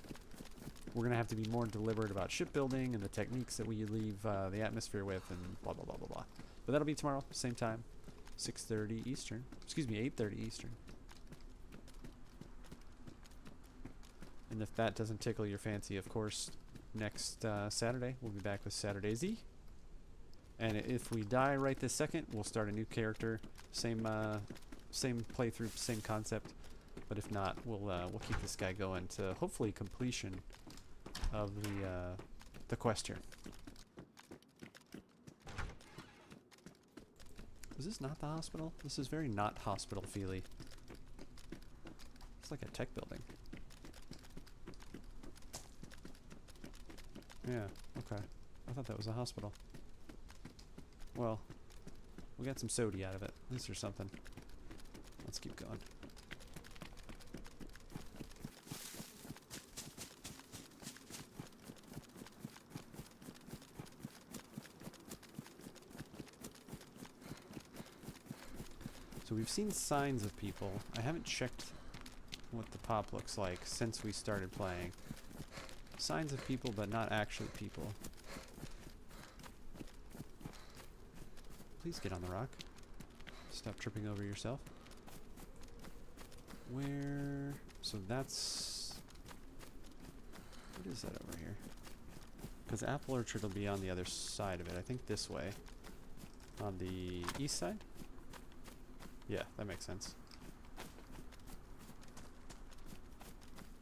We're going to have to be more deliberate about shipbuilding and the techniques that we leave the atmosphere with and blah, blah, blah, blah, blah. But that'll be tomorrow, same time. 6:30 Eastern. Excuse me, 8:30 Eastern. And if that doesn't tickle your fancy, of course, next Saturday, we'll be back with SaturDayZ. And if we die right this second, we'll start a new character. Same playthrough, same concept. But if not, we'll keep this guy going to hopefully completion of the quest here. Is this not the hospital? This is very not hospital feely. It's like a tech building. Yeah, okay. I thought that was a hospital. Well, we got some sody out of it. At least there's something. Let's keep going. So we've seen signs of people. I haven't checked what the pop looks like since we started playing. Signs of people, but not actually people. Please get on the rock. Stop tripping over yourself. Where... So that's... What is that over here? Because Apple Orchard will be on the other side of it. I think this way. On the east side? Yeah, that makes sense.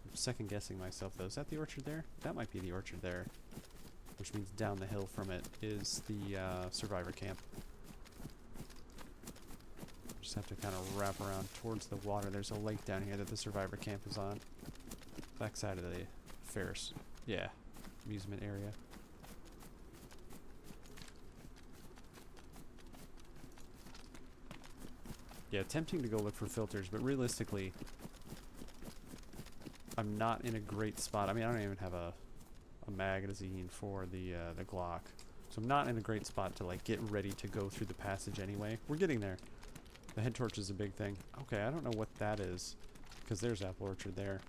I'm second guessing myself though. Is that the orchard there? That might be the orchard there. Which means down the hill from it is the survivor camp. Just have to kind of wrap around towards the water. There's a lake down here that the survivor camp is on. Backside of the Ferris. Yeah, amusement area. Yeah, tempting to go look for filters, but realistically, I'm not in a great spot. I mean, I don't even have a magazine for the Glock, so I'm not in a great spot to like get ready to go through the passage anyway. We're getting there. The head torch is a big thing. Okay, I don't know what that is, because there's Apple Orchard there.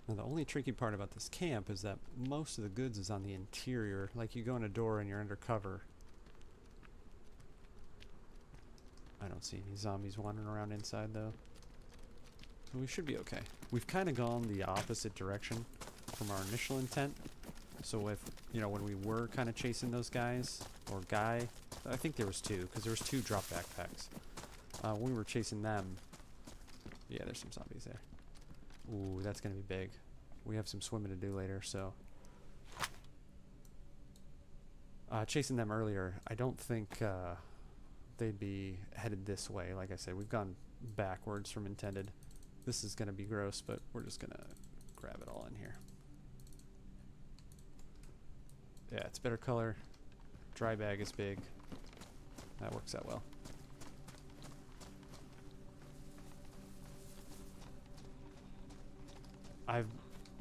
Now the only tricky part about this camp is that most of the goods is on the interior. Like you go in a door and you're undercover. I don't see any zombies wandering around inside though. So we should be okay. We've kind of gone the opposite direction from our initial intent. So if, you know, when we were kind of chasing those guys, or guy, I think there was two, because there was two drop backpacks. When we were chasing them, yeah, there's some zombies there. Ooh, that's going to be big. We have some swimming to do later, so. Chasing them earlier, I don't think they'd be headed this way. Like I said, we've gone backwards from intended. This is going to be gross, but we're just going to grab it all in here. Yeah, it's better color. Dry bag is big. That works out well. I've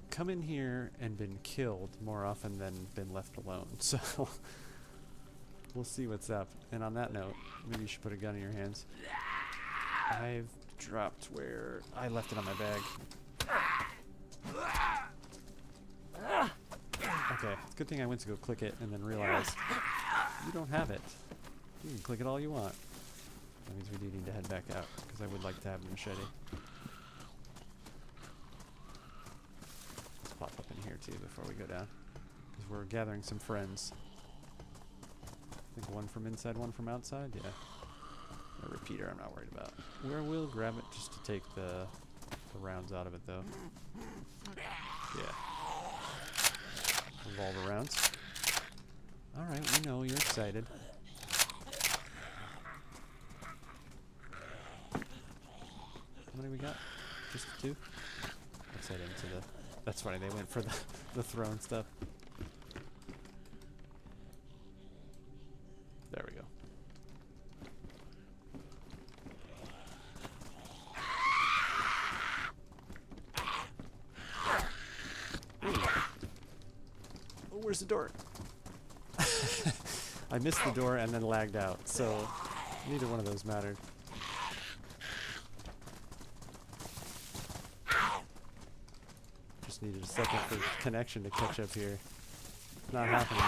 come in here and been killed more often than been left alone, so we'll see what's up. And on that note, maybe you should put a gun in your hands. I've dropped where I left it on my bag. Okay, good thing I went to go click it and then realized you don't have it. You can click it all you want. That means we do need to head back out, because I would like to have the machete. Pop up in here too before we go down, because we're gathering some friends. I think one from inside, one from outside. Yeah, a repeater I'm not worried about. Where we'll grab it just to take the rounds out of it though. Yeah, revolver rounds. Alright, we know you're excited. How many we got? Just two? Let's head into the... That's funny, they went for the throne stuff. There we go. Oh, where's the door? I missed the door and then lagged out, so neither one of those mattered. Just needed a second for connection to catch up here. Not happening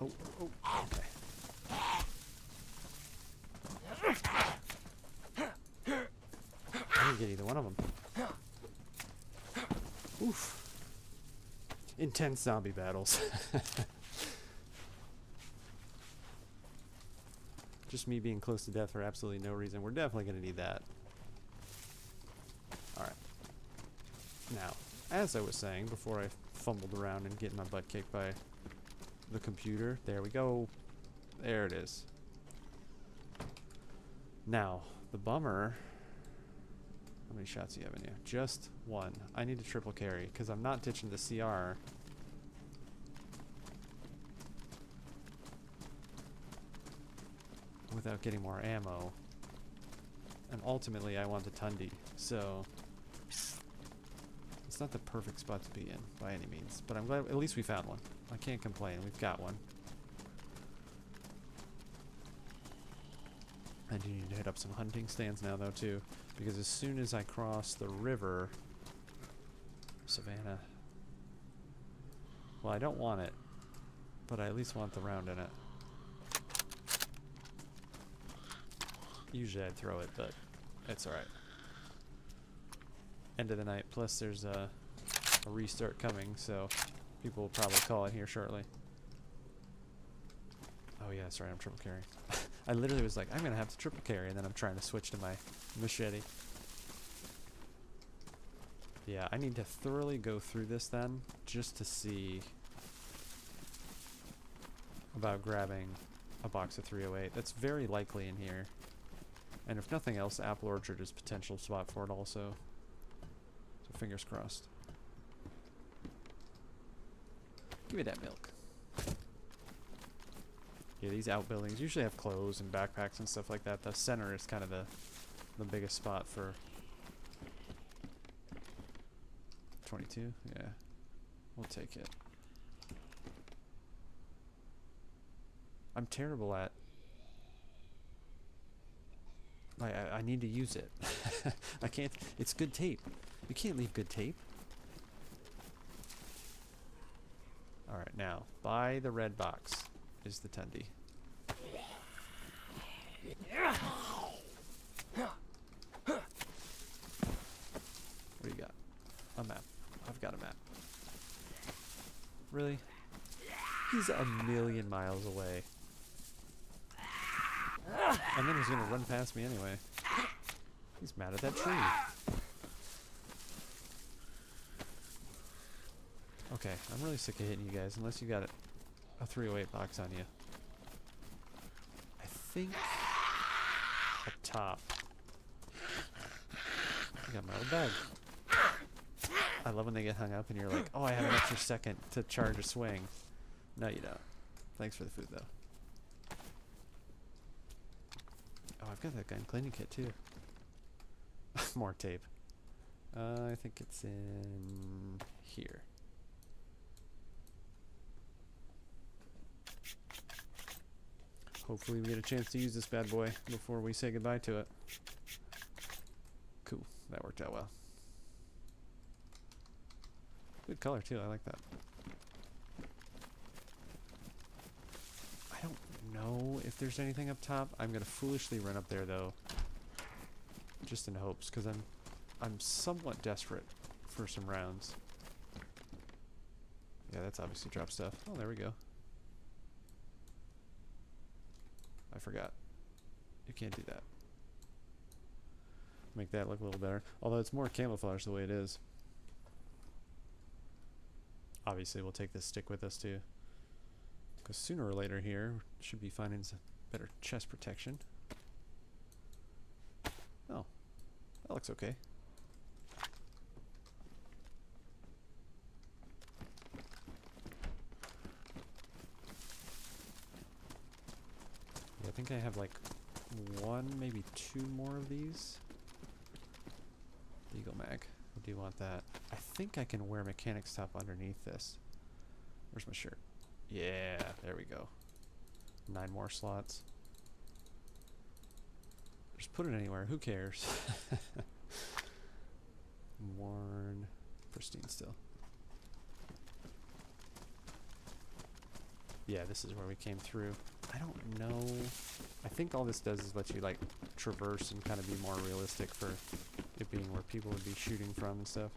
though. Oh, okay. I didn't get either one of them. Oof. Intense zombie battles. Just me being close to death for absolutely no reason. We're definitely going to need that. Now, as I was saying before I fumbled around and getting my butt kicked by the computer, there we go. There it is. Now, the bummer. How many shots do you have in you? Just one. I need a triple carry because I'm not ditching the CR. Without getting more ammo. And ultimately I want the Tundi, so it's not the perfect spot to be in by any means, but I'm glad at least we found one. I can't complain, we've got one. I do need to hit up some hunting stands now though too, because as soon as I cross the river, Savannah, well I don't want it, but I at least want the round in it. Usually I'd throw it, but it's alright. End of the night, plus there's a restart coming, so people will probably call it here shortly. Oh yeah, sorry, I'm triple carrying. I literally was like, I'm gonna have to triple carry, and then I'm trying to switch to my machete. Yeah, I need to thoroughly go through this then, just to see about grabbing a box of 308. That's very likely in here. And if nothing else, Apple Orchard is a potential spot for it also. So fingers crossed. Give me that milk. Yeah, these outbuildings usually have clothes and backpacks and stuff like that. The center is kind of the biggest spot for 22. Yeah, we'll take it. I'm terrible at... I need to use it. I can't... It's good tape. You can't leave good tape. Alright, now, by the red box is the Tundi. What do you got? A map. I've got a map. Really? He's a million miles away. And then he's gonna run past me anyway. He's mad at that tree. Okay, I'm really sick of hitting you guys, unless you got a 308 box on you. I think up top. I got my old bag. I love when they get hung up and you're like, oh, I have an extra second to charge a swing. No, you don't. Thanks for the food, though. Oh, I've got that gun cleaning kit, too. More tape. I think it's in here. Hopefully we get a chance to use this bad boy before we say goodbye to it. Cool. That worked out well. Good color, too. I like that. I don't know if there's anything up top. I'm going to foolishly run up there, though. Just in hopes, because I'm somewhat desperate for some rounds. Yeah, that's obviously drop stuff. Oh, there we go. I forgot. You can't do that. Make that look a little better. Although it's more camouflage the way it is. Obviously, we'll take this stick with us too. Because sooner or later here, should be finding some better chest protection. Oh, that looks okay. I think I have like one, maybe two more of these. Eagle mag. I do want that. I think I can wear mechanic's top underneath this. Where's my shirt? Yeah, there we go. 9 more slots. Just put it anywhere. Who cares? Worn. Pristine still. Yeah, this is where we came through. I don't know. I think all this does is let you like traverse and kind of be more realistic for it being where people would be shooting from and stuff.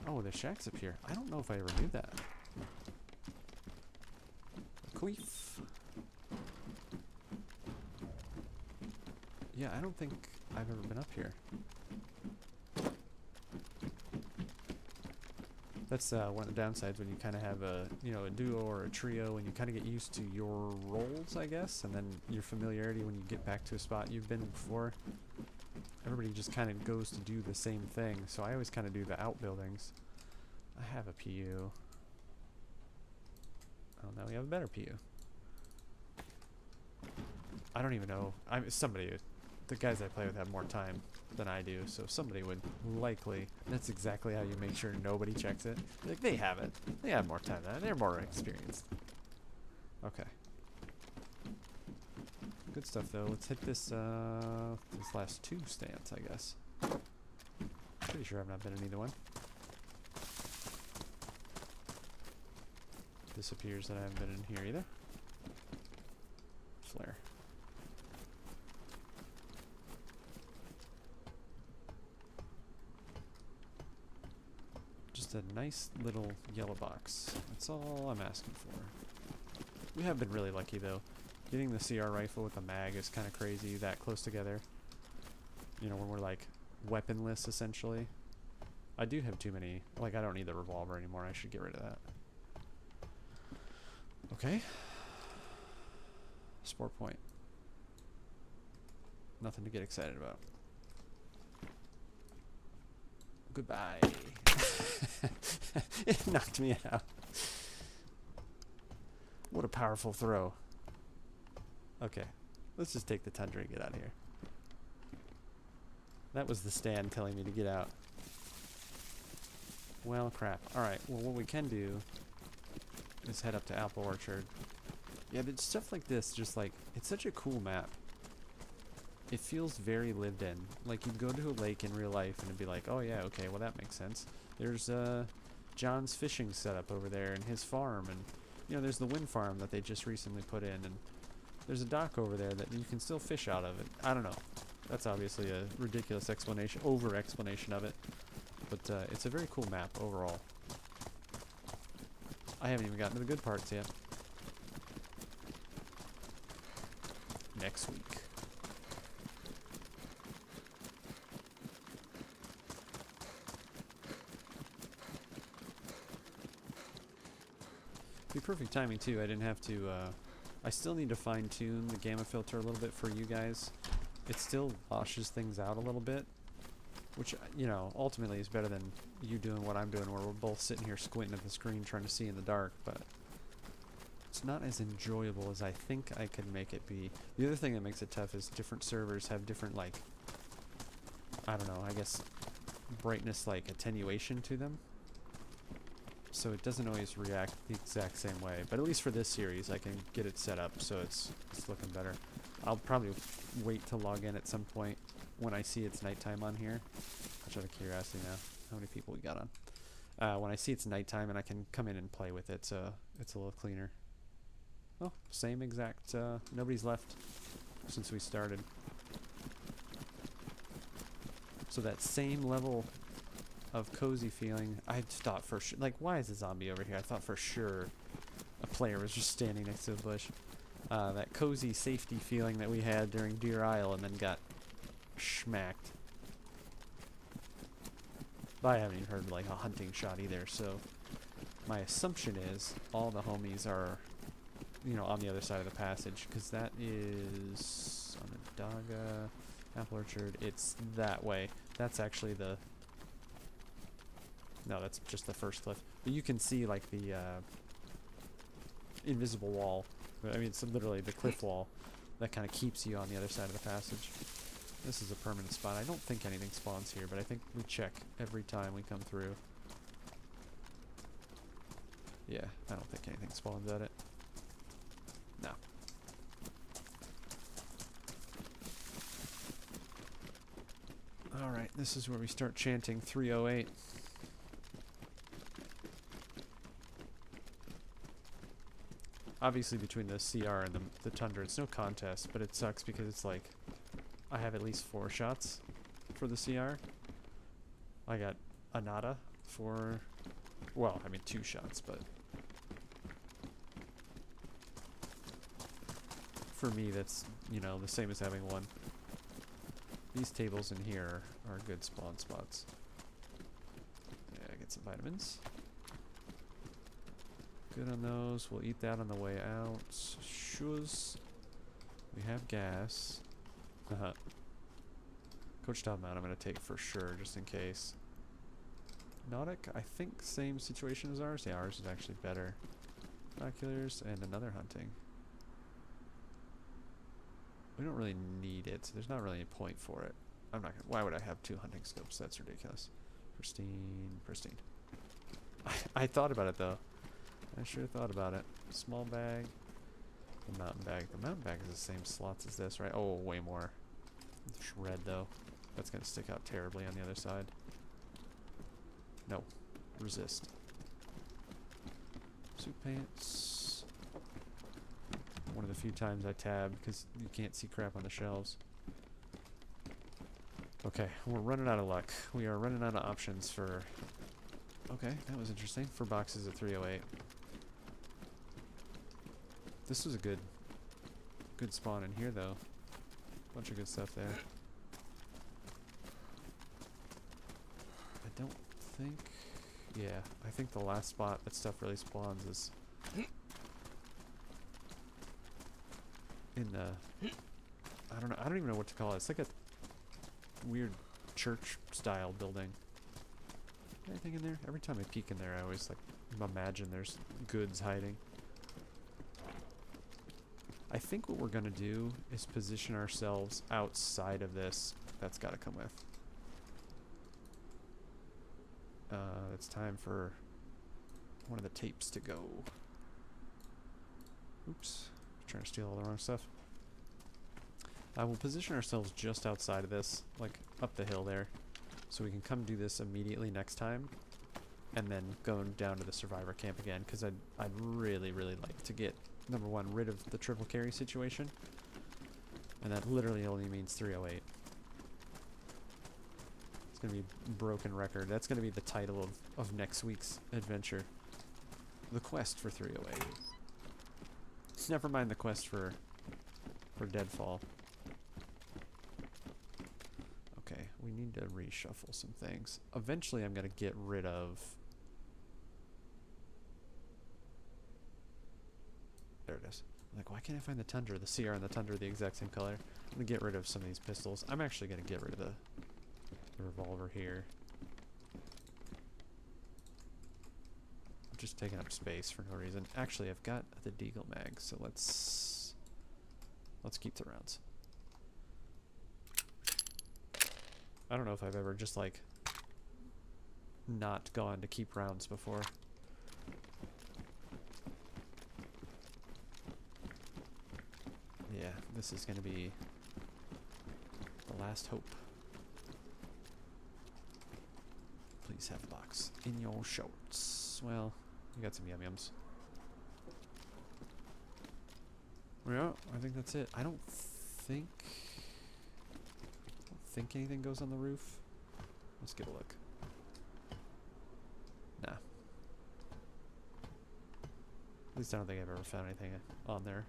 Oh, the shack's up here. I don't know if I ever knew that. Queef. Yeah, I don't think I've ever been up here. That's one of the downsides when you kind of have a, you know, a duo or a trio, and you kind of get used to your roles, I guess, and then your familiarity when you get back to a spot you've been before. Everybody just kind of goes to do the same thing, so I always kind of do the outbuildings. I have a PU. Oh, now we have a better PU. I don't even know. Somebody, the guys I play with have more time than I do, so somebody would likely. That's exactly how you make sure nobody checks it. Like, they have it. They have more time than I. They're more experienced. Okay. Good stuff though. Let's hit this this last 2 stance, I guess. Pretty sure I've not been in either one. This appears that I haven't been in here either. Flare. Just a nice little yellow box. That's all I'm asking for. We have been really lucky though. Getting the CR rifle with a mag is kind of crazy that close together. You know, when we're like weaponless essentially. I do have too many, like I don't need the revolver anymore. I should get rid of that. Okay. Sport point. Nothing to get excited about. Goodbye. It knocked me out. What a powerful throw. Okay. Let's just take the Tundra and get out of here. That was the stand telling me to get out. Well, crap. Alright, well what we can do is head up to Apple Orchard. Yeah, but stuff like this, just like, it's such a cool map. It feels very lived in. Like, you'd go to a lake in real life and it'd be like, oh yeah, okay, well that makes sense. There's John's fishing setup over there and his farm, and you know, there's the wind farm that they just recently put in, and there's a dock over there that you can still fish out of it. I don't know. That's obviously a ridiculous explanation, over-explanation of it. But it's a very cool map overall. I haven't even gotten to the good parts yet. Next week. Be perfect timing too. I didn't have to. I still need to fine tune the gamma filter a little bit for you guys. It still washes things out a little bit, which, you know, ultimately is better than you doing what I'm doing, where we're both sitting here squinting at the screen trying to see in the dark. But it's not as enjoyable as I think I could make it be. The other thing that makes it tough is different servers have different, like, I don't know, I guess brightness, like attenuation to them. So it doesn't always react the exact same way. But at least for this series, I can get it set up so it's looking better. I'll probably wait to log in at some point when I see it's nighttime on here. Just out of curiosity now, how many people we got on? When I see it's nighttime and I can come in and play with it, so it's a little cleaner. Oh, same exact, nobody's left since we started. So that same level of cozy feeling, I thought for sure, like, why is a zombie over here? I thought for sure a player was just standing next to a bush. That cozy safety feeling that we had during Deer Isle and then got schmacked. But I haven't even heard like a hunting shot either, so my assumption is all the homies are, you know, on the other side of the passage, because that is Onondaga, Apple Orchard. It's that way. That's actually the... No, that's just the first cliff. But you can see like the invisible wall. I mean, it's literally the cliff wall that kind of keeps you on the other side of the passage. This is a permanent spot. I don't think anything spawns here, but I think we check every time we come through. Yeah, I don't think anything spawns at it. No. Alright, this is where we start chanting 308. Obviously between the CR and the Tundra, it's no contest, but it sucks because it's like, I have at least 4 shots for the CR. I got a nada for, well, I mean 2 shots, but for me that's, you know, the same as having 1. These tables in here are good spawn spots. Yeah, get some vitamins. Good on those. We'll eat that on the way out. Shoes. We have gas. Coach top mount I'm going to take for sure, just in case. Nautic, I think same situation as ours. Yeah, ours is actually better. Binoculars and another hunting. We don't really need it, so there's not really any point for it. I'm not gonna, why would I have 2 hunting scopes? That's ridiculous. Pristine, pristine. I thought about it though. I sure thought about it. Small bag. The mountain bag. The mountain bag is the same slots as this, right? Oh, way more. Shred though. That's gonna stick out terribly on the other side. No. Resist. Suit pants. One of the few times I tab because you can't see crap on the shelves. Okay, we're running out of luck. We are running out of options for... Okay, that was interesting. For boxes at 308. This was a good spawn in here though. Bunch of good stuff there. I don't think... Yeah, I think the last spot that stuff really spawns is in the... I don't know. I don't even know what to call it. It's like a weird church-style building. Anything in there? Every time I peek in there, I always like imagine there's goods hiding. I think what we're gonna do is position ourselves outside of this. That's got to come with. It's time for one of the tapes to go. Oops. Trying to steal all the wrong stuff. We'll position ourselves just outside of this, like up the hill there, so we can come do this immediately next time, and then go down to the survivor camp again, because I'd really, really like to get, number one, rid of the triple carry situation, and that literally only means 308. It's going to be broken record. That's going to be the title of next week's adventure. The quest for 308. Never mind the quest for DeadFall. Okay, we need to reshuffle some things. Eventually I'm going to get rid of... There it is. Like, why can't I find the Tundra? The CR and the Tundra are the exact same color. I'm going to get rid of some of these pistols. I'm actually going to get rid of the revolver here. I'm just taking up space for no reason. Actually, I've got the Deagle mag, so let's keep the rounds. I don't know if I've ever just like not gone to keep rounds before. Yeah, this is gonna be the last hope. Please have a box in your shorts. Well, you got some yum-yums. Yeah, I think that's it. I don't think anything goes on the roof. Let's give a look. Nah. At least I don't think I've ever found anything on there.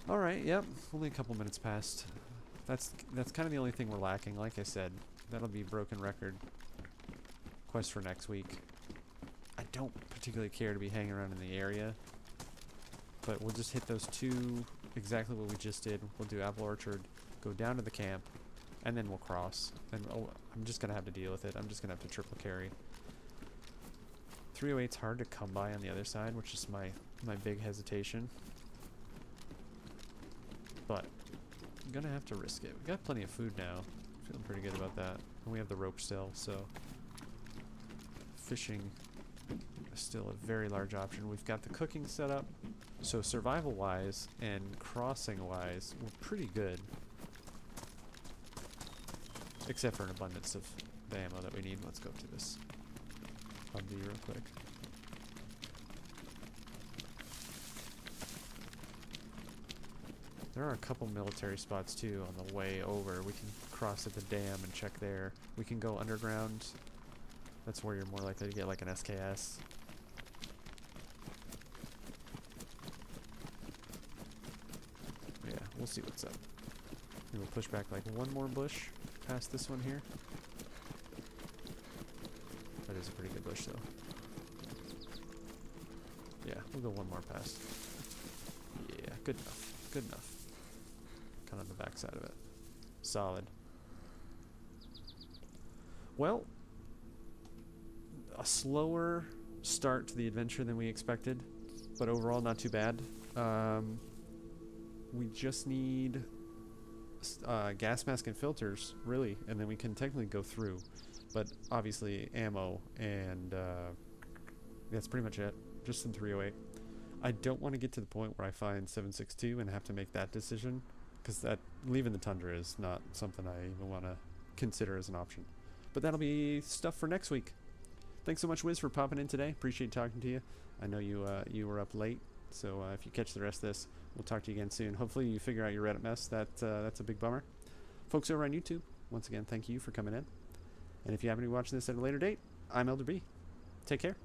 Alright, yep. Only a couple minutes passed. That's kind of the only thing we're lacking. Like I said, that'll be broken record quest for next week. I don't particularly care to be hanging around in the area, but we'll just hit those two, exactly what we just did. We'll do Apple Orchard, go down to the camp, and then we'll cross. And oh, I'm just going to have to deal with it. I'm just going to have to triple carry. 308's hard to come by on the other side, which is my big hesitation. But I'm going to have to risk it. We got plenty of food now. Feeling pretty good about that. And we have the rope still, so fishing is still a very large option. We've got the cooking set up. So survival-wise and crossing-wise, we're pretty good. Except for an abundance of the ammo that we need. Let's go to this Humvee real quick. There are a couple military spots too on the way over. We can cross at the dam and check there. We can go underground. That's where you're more likely to get like an SKS. Yeah, we'll see what's up. And we'll push back like one more bush past this one here. That is a pretty good bush though. We'll go one more pass. Yeah, good enough. Good enough. Kind of the back side of it. Solid. Well, a slower start to the adventure than we expected, but overall not too bad. We just need gas mask and filters, really, and then we can technically go through. But obviously ammo, and that's pretty much it. Just some 308. I don't want to get to the point where I find 762 and have to make that decision, because that leaving the Tundra is not something I even want to consider as an option. But that'll be stuff for next week. Thanks so much, Wiz, for popping in today. Appreciate talking to you. I know you were up late, so if you catch the rest of this, we'll talk to you again soon. Hopefully you figure out your Reddit mess. That's a big bummer. Folks over on YouTube, once again, thank you for coming in. And if you happen to be watching this at a later date, I'm Elder B. Take care.